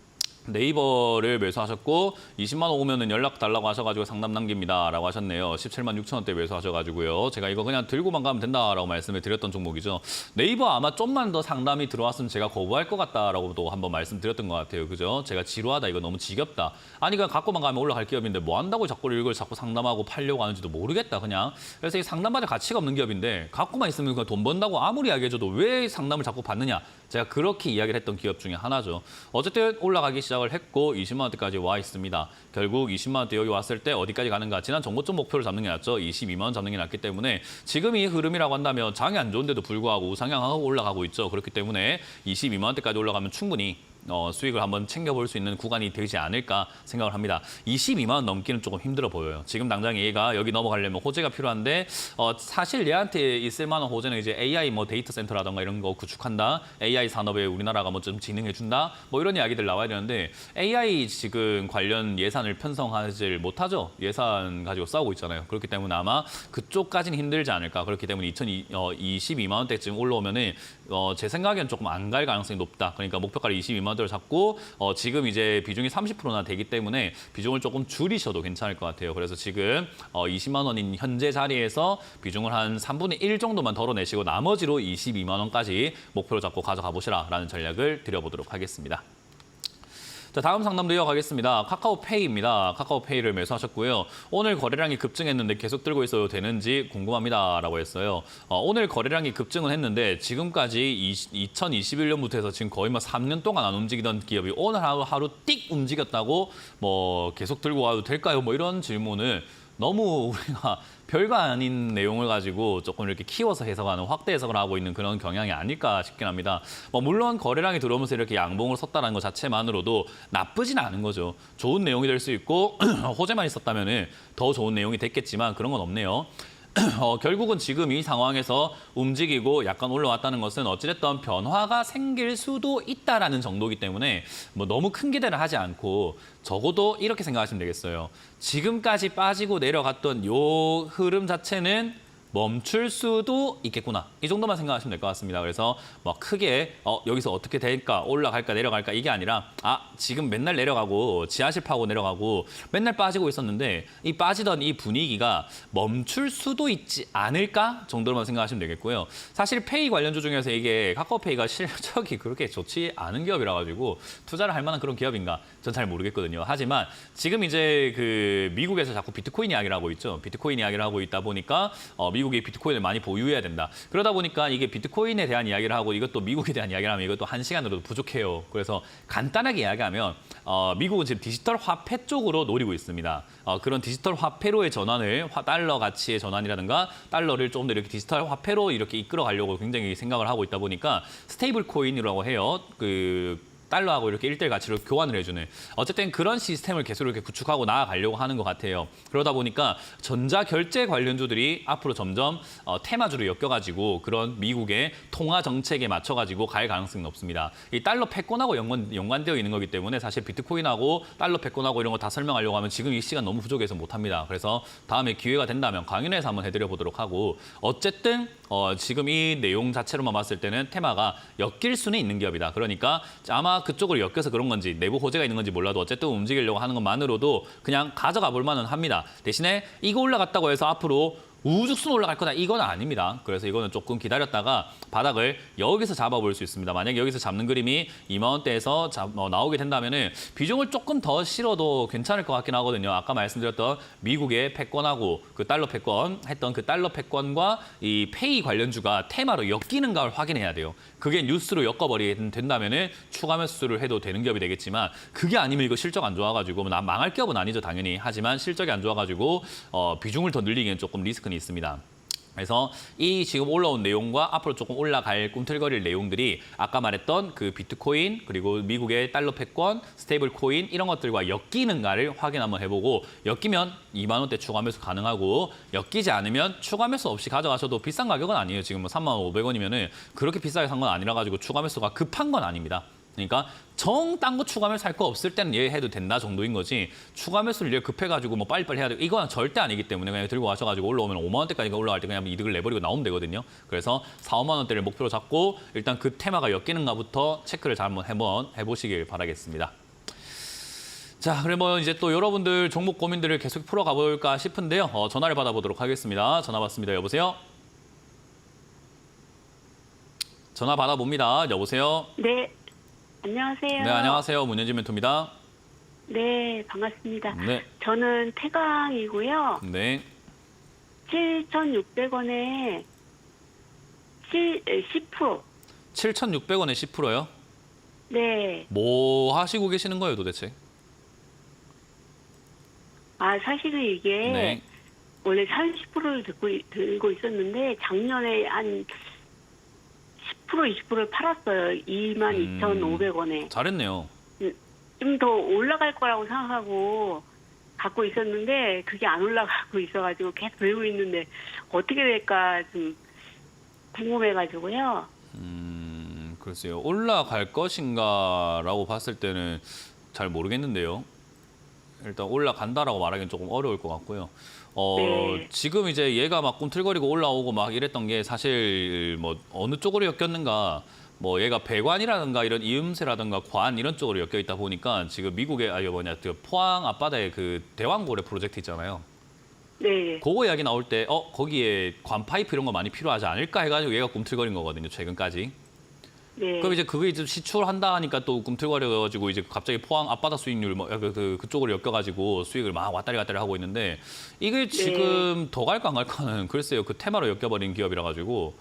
네이버를 매수하셨고 20만 원 오면은 연락 달라고 하셔가지고 상담 남깁니다라고 하셨네요. 17만 6천 원대 매수하셔가지고요. 제가 이거 그냥 들고만 가면 된다라고 말씀을 드렸던 종목이죠. 네이버 아마 좀만 더 상담이 들어왔으면 제가 거부할 것 같다라고도 한번 말씀드렸던 것 같아요. 그죠? 제가 지루하다, 이거 너무 지겹다. 아니 그냥 갖고만 가면 올라갈 기업인데 뭐 한다고 자꾸 이걸 자꾸 상담하고 팔려고 하는지도 모르겠다 그냥. 그래서 이 상담받을 가치가 없는 기업인데 갖고만 있으면 그냥 돈 번다고 아무리 이야기해줘도 왜 상담을 자꾸 받느냐. 제가 그렇게 이야기를 했던 기업 중에 하나죠. 어쨌든 올라가기 시작을 했고 20만 원대까지 와 있습니다. 결국 20만 원대 여기 왔을 때 어디까지 가는가? 지난 정고점 목표를 잡는 게 낫죠. 22만 원 잡는 게 낫기 때문에 지금 이 흐름이라고 한다면 장이 안 좋은데도 불구하고 우상향하고 올라가고 있죠. 그렇기 때문에 22만 원대까지 올라가면 충분히 수익을 한번 챙겨볼 수 있는 구간이 되지 않을까 생각을 합니다. 22만 원 넘기는 조금 힘들어 보여요. 지금 당장 얘가 여기 넘어가려면 호재가 필요한데 사실 얘한테 있을 만한 호재는 이제 AI 뭐 데이터 센터라던가 이런 거 구축한다. AI 산업에 우리나라가 뭐 좀 진흥해준다. 뭐 이런 이야기들 나와야 되는데 AI 지금 관련 예산을 편성하지 못하죠. 예산 가지고 싸우고 있잖아요. 그렇기 때문에 아마 그쪽까지는 힘들지 않을까. 그렇기 때문에 22만 원대쯤 올라오면은 제 생각엔 조금 안 갈 가능성이 높다. 그러니까 목표가를 22만 원대로 잡고 지금 이제 비중이 30%나 되기 때문에 비중을 조금 줄이셔도 괜찮을 것 같아요. 그래서 지금 20만 원인 현재 자리에서 비중을 한 3분의 1 정도만 덜어내시고 나머지로 22만 원까지 목표로 잡고 가져가 보시라라는 전략을 드려보도록 하겠습니다. 자, 다음 상담도 이어가겠습니다. 카카오페이입니다. 카카오페이를 매수하셨고요. 오늘 거래량이 급증했는데 계속 들고 있어도 되는지 궁금합니다라고 했어요. 오늘 거래량이 급증은 했는데 지금까지 2021년부터 해서 지금 거의 뭐 3년 동안 안 움직이던 기업이 오늘 하루 띡 움직였다고 뭐 계속 들고 와도 될까요? 뭐 이런 질문을 너무 우리가 별거 아닌 내용을 가지고 조금 이렇게 키워서 해석하는, 확대 해석을 하고 있는 그런 경향이 아닐까 싶긴 합니다. 물론 거래량이 들어오면서 이렇게 양봉을 섰다는 것 자체만으로도 나쁘진 않은 거죠. 좋은 내용이 될 수 있고 호재만 있었다면 더 좋은 내용이 됐겠지만 그런 건 없네요. 결국은 지금 이 상황에서 움직이고 약간 올라왔다는 것은 어찌됐든 변화가 생길 수도 있다라는 정도이기 때문에 뭐 너무 큰 기대를 하지 않고 적어도 이렇게 생각하시면 되겠어요. 지금까지 빠지고 내려갔던 요 흐름 자체는 멈출 수도 있겠구나. 이 정도만 생각하시면 될 것 같습니다. 그래서 뭐 크게 여기서 어떻게 될까, 올라갈까, 내려갈까 이게 아니라 지금 맨날 내려가고 지하실 파고 내려가고 맨날 빠지고 있었는데 이 빠지던 이 분위기가 멈출 수도 있지 않을까 정도로만 생각하시면 되겠고요. 사실 페이 관련주 중에서 이게 카카오페이가 실적이 그렇게 좋지 않은 기업이라 가지고 투자를 할 만한 그런 기업인가 전 잘 모르겠거든요. 하지만 지금 이제 그 미국에서 자꾸 비트코인 이야기를 하고 있죠. 비트코인 이야기를 하고 있다 보니까 미국이 비트코인을 많이 보유해야 된다. 그러다 보니까 이게 비트코인에 대한 이야기를 하고 이것도 미국에 대한 이야기를 하면 이것도 한 시간으로도 부족해요. 그래서 간단하게 이야기하면 미국은 지금 디지털 화폐 쪽으로 노리고 있습니다. 그런 디지털 화폐로의 전환을 달러 가치의 전환이라든가 달러를 좀 더 이렇게 디지털 화폐로 이렇게 이끌어 가려고 굉장히 생각을 하고 있다 보니까 스테이블 코인이라고 해요. 달러하고 이렇게 1:1 가치로 교환을 해주는 어쨌든 그런 시스템을 계속 이렇게 구축하고 나아가려고 하는 것 같아요. 그러다 보니까 전자결제 관련주들이 앞으로 점점 테마주로 엮여가지고 그런 미국의 통화 정책에 맞춰가지고 갈 가능성이 높습니다. 이 달러 패권하고 연관되어 있는 거기 때문에 사실 비트코인하고 달러 패권하고 이런 거 다 설명하려고 하면 지금 이 시간 너무 부족해서 못합니다. 그래서 다음에 기회가 된다면 강연회에서 한번 해드려 보도록 하고 어쨌든 지금 이 내용 자체로만 봤을 때는 테마가 엮일 수는 있는 기업이다. 그러니까 아마 테마가 그쪽으로 엮여서 그런 건지 내부 호재가 있는 건지 몰라도 어쨌든 움직이려고 하는 것만으로도 그냥 가져가 볼 만은 합니다. 대신에 이거 올라갔다고 해서 앞으로 우죽순 올라갈 거다 이건 아닙니다. 그래서 이거는 조금 기다렸다가 바닥을 여기서 잡아볼 수 있습니다. 만약에 여기서 잡는 그림이 2만 원대에서 나오게 된다면은 비중을 조금 더 실어도 괜찮을 것 같긴 하거든요. 아까 말씀드렸던 미국의 패권하고 그 달러 패권 했던 그 달러 패권과 이 페이 관련주가 테마로 엮이는가를 확인해야 돼요. 그게 뉴스로 엮어버리게 된다면은 추가 매수를 해도 되는 기업이 되겠지만 그게 아니면 이거 실적 안 좋아가지고 망할 기업은 아니죠 당연히. 하지만 실적이 안 좋아가지고 비중을 더 늘리기엔 조금 리스크는 있습니다. 그래서 이 지금 올라온 내용과 앞으로 조금 올라갈 꿈틀거릴 내용들이 아까 말했던 그 비트코인 그리고 미국의 달러 패권, 스테이블 코인 이런 것들과 엮이는가를 확인 한번 해보고 엮이면 2만 원대 추가 매수 가능하고 엮이지 않으면 추가 매수 없이 가져가셔도 비싼 가격은 아니에요. 지금 뭐 3,500원이면은 그렇게 비싸게 산 건 아니라 가지고 추가 매수가 급한 건 아닙니다. 그러니까 정 딴 거 추가 매수 살 거 없을 때는 얘 해도 된다 정도인 거지 추가 매수를 얘 급해가지고 뭐 빨리빨리 해야 되고 이건 절대 아니기 때문에 그냥 들고 가셔가지고 올라오면 5만 원대까지 올라갈 때 그냥 이득을 내버리고 나오면 되거든요. 그래서 4, 5만 원대를 목표로 잡고 일단 그 테마가 엮이는가부터 체크를 잘 한번 해보시길 바라겠습니다. 자, 그러면 이제 또 여러분들 종목 고민들을 계속 풀어가 볼까 싶은데요. 전화를 받아보도록 하겠습니다. 전화 받습니다. 여보세요? 전화 받아봅니다. 여보세요? 네. 안녕하세요. 네, 안녕하세요. 문현진 멘토입니다. 네, 반갑습니다. 네. 저는 태강이고요. 네. 7,600원에 10%. 7,600원에 10%요? 네. 뭐 하시고 계시는 거예요, 도대체? 아, 사실은 이게 네. 원래 30%를 들고 있었는데 작년에 한 10%, 20%를 팔았어요. 22,500원에. 잘했네요. 좀 더 올라갈 거라고 생각하고 갖고 있었는데 그게 안 올라가고 있어가지고 계속 들고 있는데 어떻게 될까 좀 궁금해가지고요. 글쎄요. 올라갈 것인가라고 봤을 때는 잘 모르겠는데요. 일단 올라간다라고 말하기는 조금 어려울 것 같고요. 네. 지금 이제 얘가 막 꿈틀거리고 올라오고 막 이랬던 게 사실 뭐 어느 쪽으로 엮였는가 뭐 얘가 배관이라든가 이런 이음새라든가 관 이런 쪽으로 엮여 있다 보니까 지금 미국의 그 포항 앞바다에 그 대왕고래 프로젝트 있잖아요. 네. 그거 이야기 나올 때 거기에 관 파이프 이런 거 많이 필요하지 않을까 해가지고 얘가 꿈틀거린 거거든요. 최근까지. 네. 그럼 이제 그게 이제 시출한다 하니까 또 꿈틀거려가지고 이제 갑자기 포항 앞바다 수익률 뭐 그쪽으로 엮여가지고 수익을 막 왔다리 갔다리 하고 있는데 이게 지금 더 갈까 안 갈까는 글쎄요. 그 테마로 엮여버린 기업이라 가지고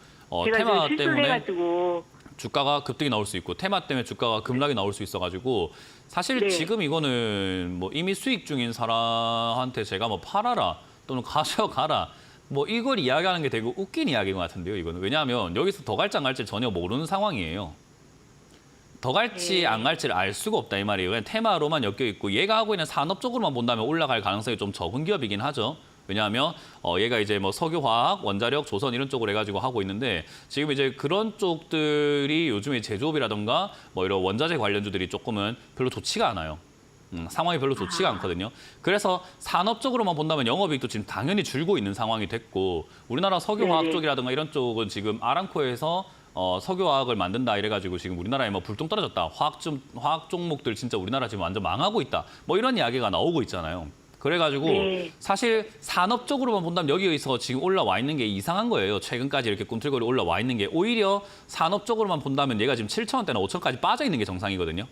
제가 테마 좀 실수를 때문에 해가지고 주가가 급등이 나올 수 있고 테마 때문에 주가가 급락이 나올 수 있어가지고 사실 네. 지금 이거는 뭐 이미 수익 중인 사람한테 제가 뭐 팔아라 또는 가져가라 뭐 이걸 이야기하는 게 되게 웃긴 이야기인 것 같은데요. 이거는 왜냐하면 여기서 더 갈지 안 갈지 전혀 모르는 상황이에요. 더 갈지 네. 안 갈지를 알 수가 없다 이 말이에요. 그냥 테마로만 엮여 있고 얘가 하고 있는 산업 쪽으로만 본다면 올라갈 가능성이 좀 적은 기업이긴 하죠. 왜냐하면 얘가 이제 뭐 석유화학, 원자력, 조선 이런 쪽으로 해가지고 하고 있는데 지금 이제 그런 쪽들이 요즘에 제조업이라든가 뭐 이런 원자재 관련주들이 조금은 별로 좋지가 않아요. 상황이 별로 좋지가 않거든요. 그래서 산업적으로만 본다면 영업이익도 지금 당연히 줄고 있는 상황이 됐고 우리나라 석유화학 네. 쪽이라든가 이런 쪽은 지금 아람코에서 석유화학을 만든다 이래가지고 지금 우리나라에 뭐 불똥 떨어졌다. 화학 종목들 진짜 우리나라 지금 완전 망하고 있다. 뭐 이런 이야기가 나오고 있잖아요. 그래가지고 네. 사실 산업적으로만 본다면 여기에서 지금 올라와 있는 게 이상한 거예요. 최근까지 이렇게 꿈틀거리 올라와 있는 게 오히려 산업적으로만 본다면 얘가 지금 7,000원대나 5,000원까지 빠져 있는 게 정상이거든요.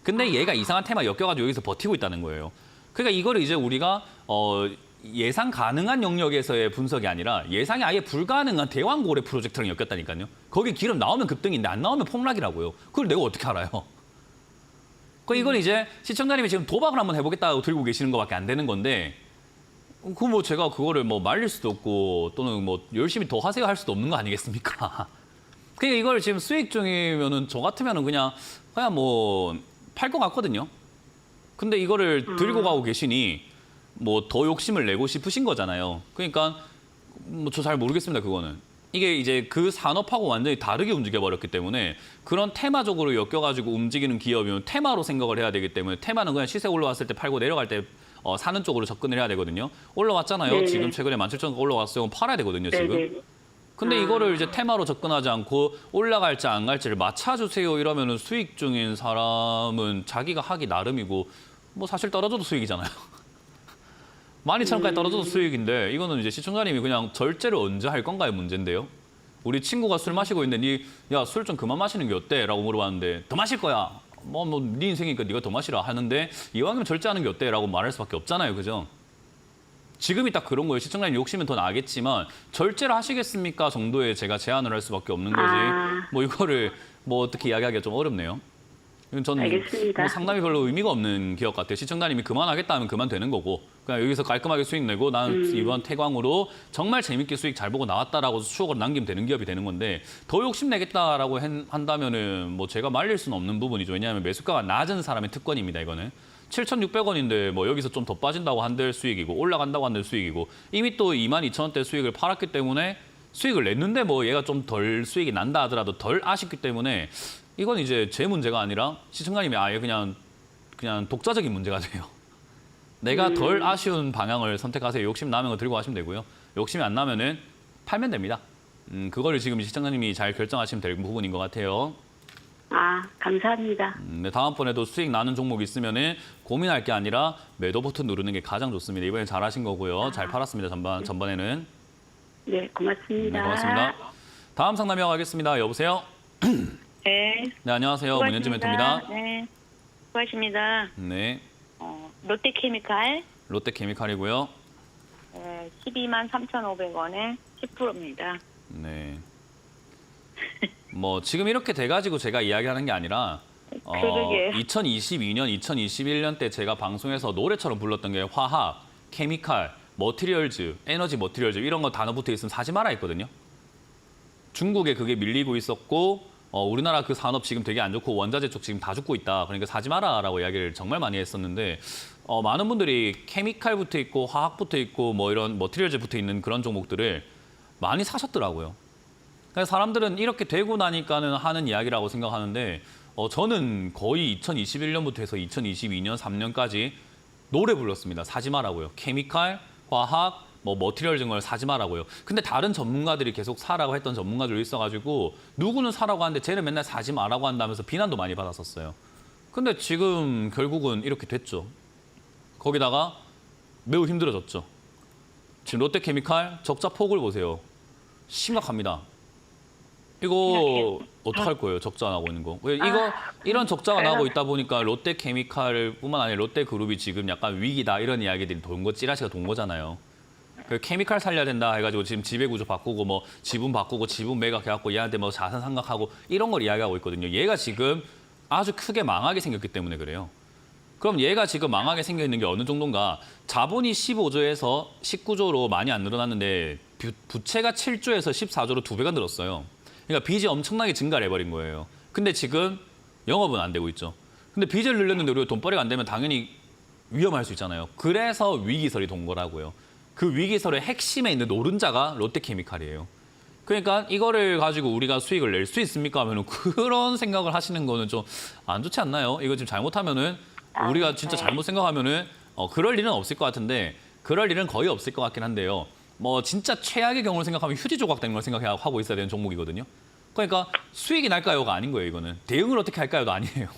근데 얘가 이상한 테마 엮여가지고 여기서 버티고 있다는 거예요. 그러니까 이거를 이제 우리가 예상 가능한 영역에서의 분석이 아니라 예상이 아예 불가능한 대왕고래 프로젝트랑 엮였다니까요. 거기 기름 나오면 급등인데 안 나오면 폭락이라고요. 그걸 내가 어떻게 알아요? 이건 이제 시청자님이 지금 도박을 한번 해보겠다고 들고 계시는 것밖에 안 되는 건데 그 뭐 제가 그거를 뭐 말릴 수도 없고 또는 뭐 열심히 더 하세요 할 수도 없는 거 아니겠습니까? 그러니까 이걸 지금 수익 중이면은 저 같으면은 그냥 뭐 팔 것 같거든요. 근데 이거를 들고 가고 계시니 뭐 더 욕심을 내고 싶으신 거잖아요. 그러니까 뭐 저 잘 모르겠습니다. 그거는. 이게 이제 그 산업하고 완전히 다르게 움직여버렸기 때문에 그런 테마적으로 엮여가지고 움직이는 기업이면 테마로 생각을 해야 되기 때문에 테마는 그냥 시세 올라왔을 때 팔고 내려갈 때 사는 쪽으로 접근을 해야 되거든요. 올라왔잖아요. 네네. 지금 최근에 17,000원 올라왔어요. 팔아야 되거든요. 지금. 네네. 근데 이거를 이제 테마로 접근하지 않고 올라갈지 안 갈지를 맞춰주세요 이러면은 수익 중인 사람은 자기가 하기 나름이고 뭐 사실 떨어져도 수익이잖아요. 12,000원까지 떨어져도 수익인데 이거는 이제 시청자님이 그냥 절제를 언제 할 건가의 문제인데요. 우리 친구가 술 마시고 있는데 야, 술 좀 그만 마시는 게 어때? 라고 물어봤는데 더 마실 거야. 네 인생이니까 네가 더 마시라 하는데 이왕이면 절제하는 게 어때? 라고 말할 수밖에 없잖아요. 그죠? 지금이 딱 그런 거예요. 시청자님 욕심은 더 나겠지만 절제를 하시겠습니까? 정도의 제가 제안을 할 수밖에 없는 거지. 뭐 이거를 뭐 어떻게 이야기하기가 좀 어렵네요. 이건 저는 알겠습니다. 뭐 상담이 별로 의미가 없는 기업 같아요. 시청자님이 그만하겠다 하면 그만되는 거고 그냥 여기서 깔끔하게 수익 내고 나는 이번 태광으로 정말 재밌게 수익 잘 보고 나왔다라고 추억을 남기면 되는 기업이 되는 건데 더 욕심내겠다라고 한다면은 뭐 제가 말릴 수는 없는 부분이죠. 왜냐하면 매수가가 낮은 사람의 특권입니다. 이거는. 7,600원인데 뭐 여기서 좀 더 빠진다고 한들 수익이고 올라간다고 한들 수익이고 이미 또 22,000원대 수익을 팔았기 때문에 수익을 냈는데 뭐 얘가 좀 덜 수익이 난다 하더라도 덜 아쉽기 때문에 이건 이제 제 문제가 아니라 시청자님이 아예 그냥 독자적인 문제가 돼요. 내가 덜 아쉬운 방향을 선택하세요. 욕심 나면 거 들고 가시면 되고요. 욕심이 안 나면은 팔면 됩니다. 그거를 지금 시청자님이 잘 결정하시면 될 부분인 것 같아요. 감사합니다. 네, 다음번에도 수익 나는 종목 있으면은 고민할 게 아니라 매도 버튼 누르는 게 가장 좋습니다. 이번에 잘하신 거고요. 잘 팔았습니다. 전반에는. 네, 고맙습니다. 네, 고맙습니다. 다음 상담 이어가겠습니다. 여보세요? 네. 네, 안녕하세요. 문현진 멘토입니다. 네. 수고하십니다. 네, 롯데케미칼 롯데케미칼이고요. 123,500원에 10%입니다. 네. 뭐 지금 이렇게 돼가지고 제가 이야기하는 게 아니라 그러게. 2022년, 2021년 때 제가 방송에서 노래처럼 불렀던 게 화학, 케미칼, 머티리얼즈, 에너지 머티리얼즈 이런 거 단어 붙어 있으면 사지 마라 했거든요. 중국에 그게 밀리고 있었고 우리나라 그 산업 지금 되게 안 좋고 원자재 쪽 지금 다 죽고 있다. 그러니까 사지 마라라고 이야기를 정말 많이 했었는데 많은 분들이 케미칼 붙어 있고 화학 붙어 있고 뭐 이런 머티리얼즈 붙어 있는 그런 종목들을 많이 사셨더라고요. 그래서 사람들은 이렇게 되고 나니까는 하는 이야기라고 생각하는데 저는 거의 2021년부터 해서 2022년 3년까지 노래 불렀습니다. 사지 마라고요. 케미칼, 화학, 뭐 머티리얼 증거를 사지 마라고요. 근데 다른 전문가들이 계속 사라고 했던 전문가들이 있어가지고 누구는 사라고 하는데 쟤는 맨날 사지 마라고 한다면서 비난도 많이 받았었어요. 근데 지금 결국은 이렇게 됐죠. 거기다가 매우 힘들어졌죠. 지금 롯데케미칼 적자 폭을 보세요. 심각합니다. 이거 어떡할 거예요? 적자 나고 있는 거. 이런 적자가 나고 있다 보니까 롯데케미칼뿐만 아니라 롯데그룹이 지금 약간 위기다 이런 이야기들이 돈 거 찌라시가 돈 거잖아요. 그 케미칼 살려야 된다 해가지고 지금 지배구조 바꾸고 뭐 지분 바꾸고 지분 매각해갖고 얘한테 뭐 자산 상각하고 이런 걸 이야기하고 있거든요. 얘가 지금 아주 크게 망하게 생겼기 때문에 그래요. 그럼 얘가 지금 망하게 생겨 있는 게 어느 정도인가? 자본이 15조에서 19조로 많이 안 늘어났는데 부채가 7조에서 14조로 2배가 늘었어요. 그러니까 빚이 엄청나게 증가를 해버린 거예요. 근데 지금 영업은 안 되고 있죠. 근데 빚을 늘렸는데 우리가 돈벌이가 안 되면 당연히 위험할 수 있잖아요. 그래서 위기설이 돈 거라고요. 그 위기설의 핵심에 있는 노른자가 롯데케미칼이에요. 그러니까 이거를 가지고 우리가 수익을 낼 수 있습니까 하면은 그런 생각을 하시는 거는 좀 안 좋지 않나요? 이거 지금 잘못하면은 우리가 진짜 잘못 생각하면은 그럴 일은 없을 것 같은데 그럴 일은 거의 없을 것 같긴 한데요. 뭐 진짜 최악의 경우를 생각하면 휴지 조각 되는 걸 생각하고 있어야 되는 종목이거든요. 그러니까 수익이 날까요가 아닌 거예요. 이거는 대응을 어떻게 할까요도 아니에요.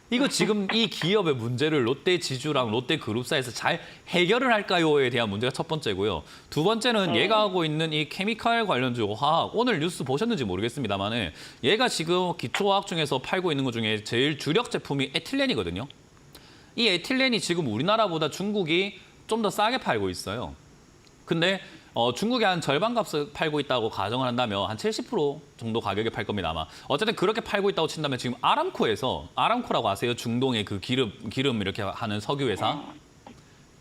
이거 지금 이 기업의 문제를 롯데지주랑 롯데그룹사에서 잘 해결을 할까요에 대한 문제가 첫 번째고요. 두 번째는 얘가 하고 있는 이 케미칼 관련주 화학, 오늘 뉴스 보셨는지 모르겠습니다만 얘가 지금 기초화학 중에서 팔고 있는 것 중에 제일 주력 제품이 에틸렌이거든요. 이 에틸렌이 지금 우리나라보다 중국이 좀 더 싸게 팔고 있어요. 근데 중국이 한 절반 값을 팔고 있다고 가정을 한다면 한 70% 정도 가격에 팔 겁니다, 아마. 어쨌든 그렇게 팔고 있다고 친다면 지금 아람코라고 아세요? 중동의 그 기름 이렇게 하는 석유 회사?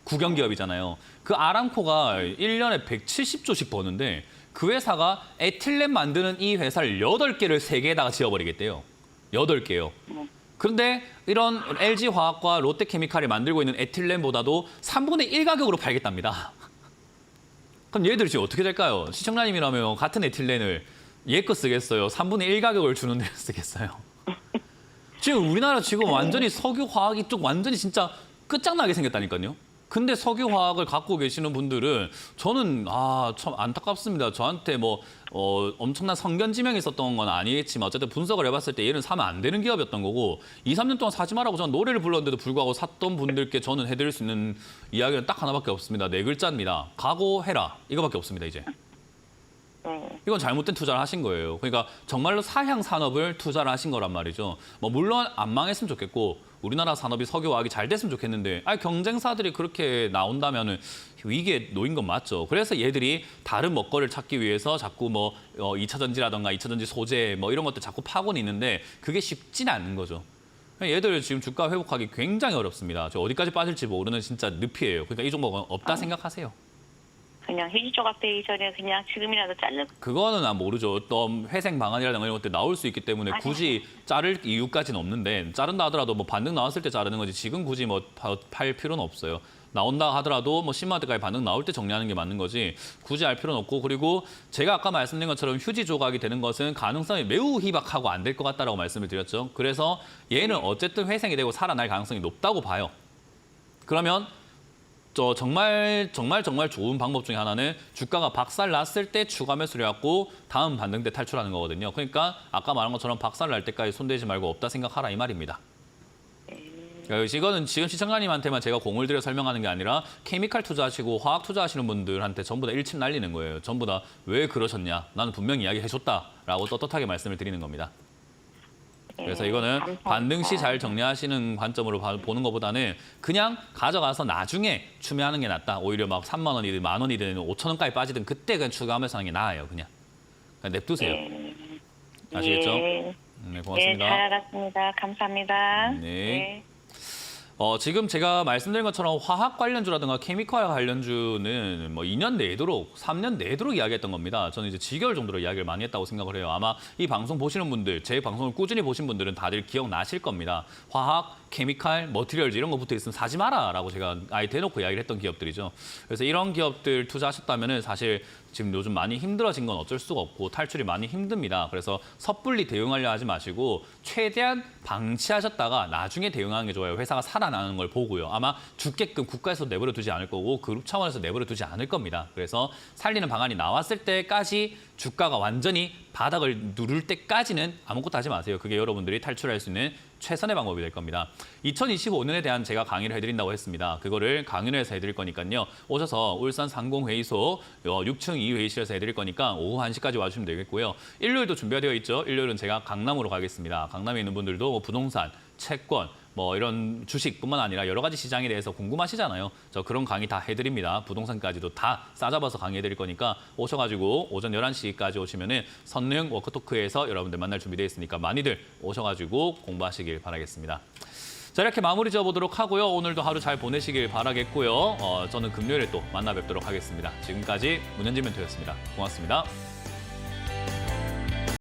국영 기업이잖아요. 그 아람코가 1년에 170조씩 버는데 그 회사가 에틸렌 만드는 이 회사를 8개를 세계에다가 지어버리겠대요. 8개요. 그런데 이런 LG화학과 롯데케미칼이 만들고 있는 에틸렌보다도 3분의 1 가격으로 팔겠답니다. 그럼 얘들이 지금 어떻게 될까요? 시청자님이라면 같은 에틸렌을 얘 거 쓰겠어요? 3분의 1 가격을 주는 데 쓰겠어요? 지금 우리나라 지금 완전히 석유 화학 이쪽 완전히 진짜 끝장나게 생겼다니까요. 근데 석유화학을 갖고 계시는 분들은 저는 참 안타깝습니다. 저한테 엄청난 성견지명이 있었던 건 아니겠지만 어쨌든 분석을 해봤을 때 얘는 사면 안 되는 기업이었던 거고 2, 3년 동안 사지 말라고 저는 노래를 불렀는데도 불구하고 샀던 분들께 저는 해드릴 수 있는 이야기는 딱 하나밖에 없습니다. 4글자입니다. 각오해라. 이거밖에 없습니다, 이제. 이건 잘못된 투자를 하신 거예요. 그러니까 정말로 사향 산업을 투자를 하신 거란 말이죠. 물론 안 망했으면 좋겠고 우리나라 산업이 석유화학이 잘 됐으면 좋겠는데 경쟁사들이 그렇게 나온다면은 위기에 놓인 건 맞죠. 그래서 얘들이 다른 먹거리를 찾기 위해서 자꾸 2차 전지라든가 2차 전지 소재 이런 것들 자꾸 파고는 있는데 그게 쉽지는 않은 거죠. 얘들 지금 주가 회복하기 굉장히 어렵습니다. 저 어디까지 빠질지 모르는 진짜 늪이에요. 그러니까 이 종목은 없다 생각하세요. 그냥 휴지 조각되기 전에 그냥 지금이라도 자르. 그거는 모르죠. 또 회생 방안이라든가 이런 것들 나올 수 있기 때문에 굳이 자를 이유까지는 없는데 자른다 하더라도 반등 나왔을 때 자르는 거지 지금 굳이 팔 필요는 없어요. 나온다 하더라도 10만 원대까지 반등 나올 때 정리하는 게 맞는 거지 굳이 할 필요는 없고 그리고 제가 아까 말씀드린 것처럼 휴지 조각이 되는 것은 가능성이 매우 희박하고 안 될 것 같다라고 말씀을 드렸죠. 그래서 얘는 어쨌든 회생이 되고 살아날 가능성이 높다고 봐요. 그러면 정말 좋은 방법 중에 하나는 주가가 박살 났을 때 추가 매수를 해갖고 다음 반등 때 탈출하는 거거든요. 그러니까 아까 말한 것처럼 박살 날 때까지 손대지 말고 없다 생각하라 이 말입니다. 그러니까 이거는 지금 시청자님한테만 제가 공을 들여 설명하는 게 아니라 케미칼 투자하시고 화학 투자하시는 분들한테 전부 다 일침 날리는 거예요. 전부 다 왜 그러셨냐? 나는 분명히 이야기해줬다라고 떳떳하게 말씀을 드리는 겁니다. 그래서 이거는 반등 시 잘 정리하시는 관점으로 보는 것보다는 그냥 가져가서 나중에 추매하는 게 낫다. 오히려 3만 원이든 10,000 원이든 5천 원까지 빠지든 그때 그냥 추가하면서 하는 게 나아요. 그냥 냅두세요. 아시겠죠? 네, 고맙습니다. 네, 잘 알았습니다. 감사합니다. 네. 지금 제가 말씀드린 것처럼 화학 관련주라든가 케미컬 관련주는 2년 내도록, 3년 내도록 이야기했던 겁니다. 저는 이제 지겨울 정도로 이야기를 많이 했다고 생각을 해요. 아마 이 방송 보시는 분들, 제 방송을 꾸준히 보신 분들은 다들 기억나실 겁니다. 화학, 케미칼, 머티리얼즈 이런 거 붙어 있으면 사지 마라라고 제가 아예 대놓고 이야기를 했던 기업들이죠. 그래서 이런 기업들 투자하셨다면은 사실 지금 요즘 많이 힘들어진 건 어쩔 수가 없고 탈출이 많이 힘듭니다. 그래서 섣불리 대응하려 하지 마시고 최대한 방치하셨다가 나중에 대응하는 게 좋아요. 회사가 살아나는 걸 보고요. 아마 죽게끔 국가에서 내버려 두지 않을 거고 그룹 차원에서 내버려 두지 않을 겁니다. 그래서 살리는 방안이 나왔을 때까지 주가가 완전히 바닥을 누를 때까지는 아무것도 하지 마세요. 그게 여러분들이 탈출할 수 있는 최선의 방법이 될 겁니다. 2025년에 대한 제가 강의를 해드린다고 했습니다. 그거를 강연회에서 해드릴 거니까요. 오셔서 울산 상공회의소 6층 2회의실에서 해드릴 거니까 오후 1시까지 와주시면 되겠고요. 일요일도 준비가 되어 있죠. 일요일은 제가 강남으로 가겠습니다. 강남에 있는 분들도 부동산, 채권, 이런 주식뿐만 아니라 여러 가지 시장에 대해서 궁금하시잖아요. 저 그런 강의 다 해드립니다. 부동산까지도 다 싸잡아서 강의해드릴 거니까 오셔가지고 오전 11시까지 오시면은 선능 워크토크에서 여러분들 만날 준비되어 있으니까 많이들 오셔가지고 공부하시길 바라겠습니다. 자, 이렇게 마무리 지어보도록 하고요. 오늘도 하루 잘 보내시길 바라겠고요. 저는 금요일에 또 만나 뵙도록 하겠습니다. 지금까지 문현진 멘토였습니다. 고맙습니다.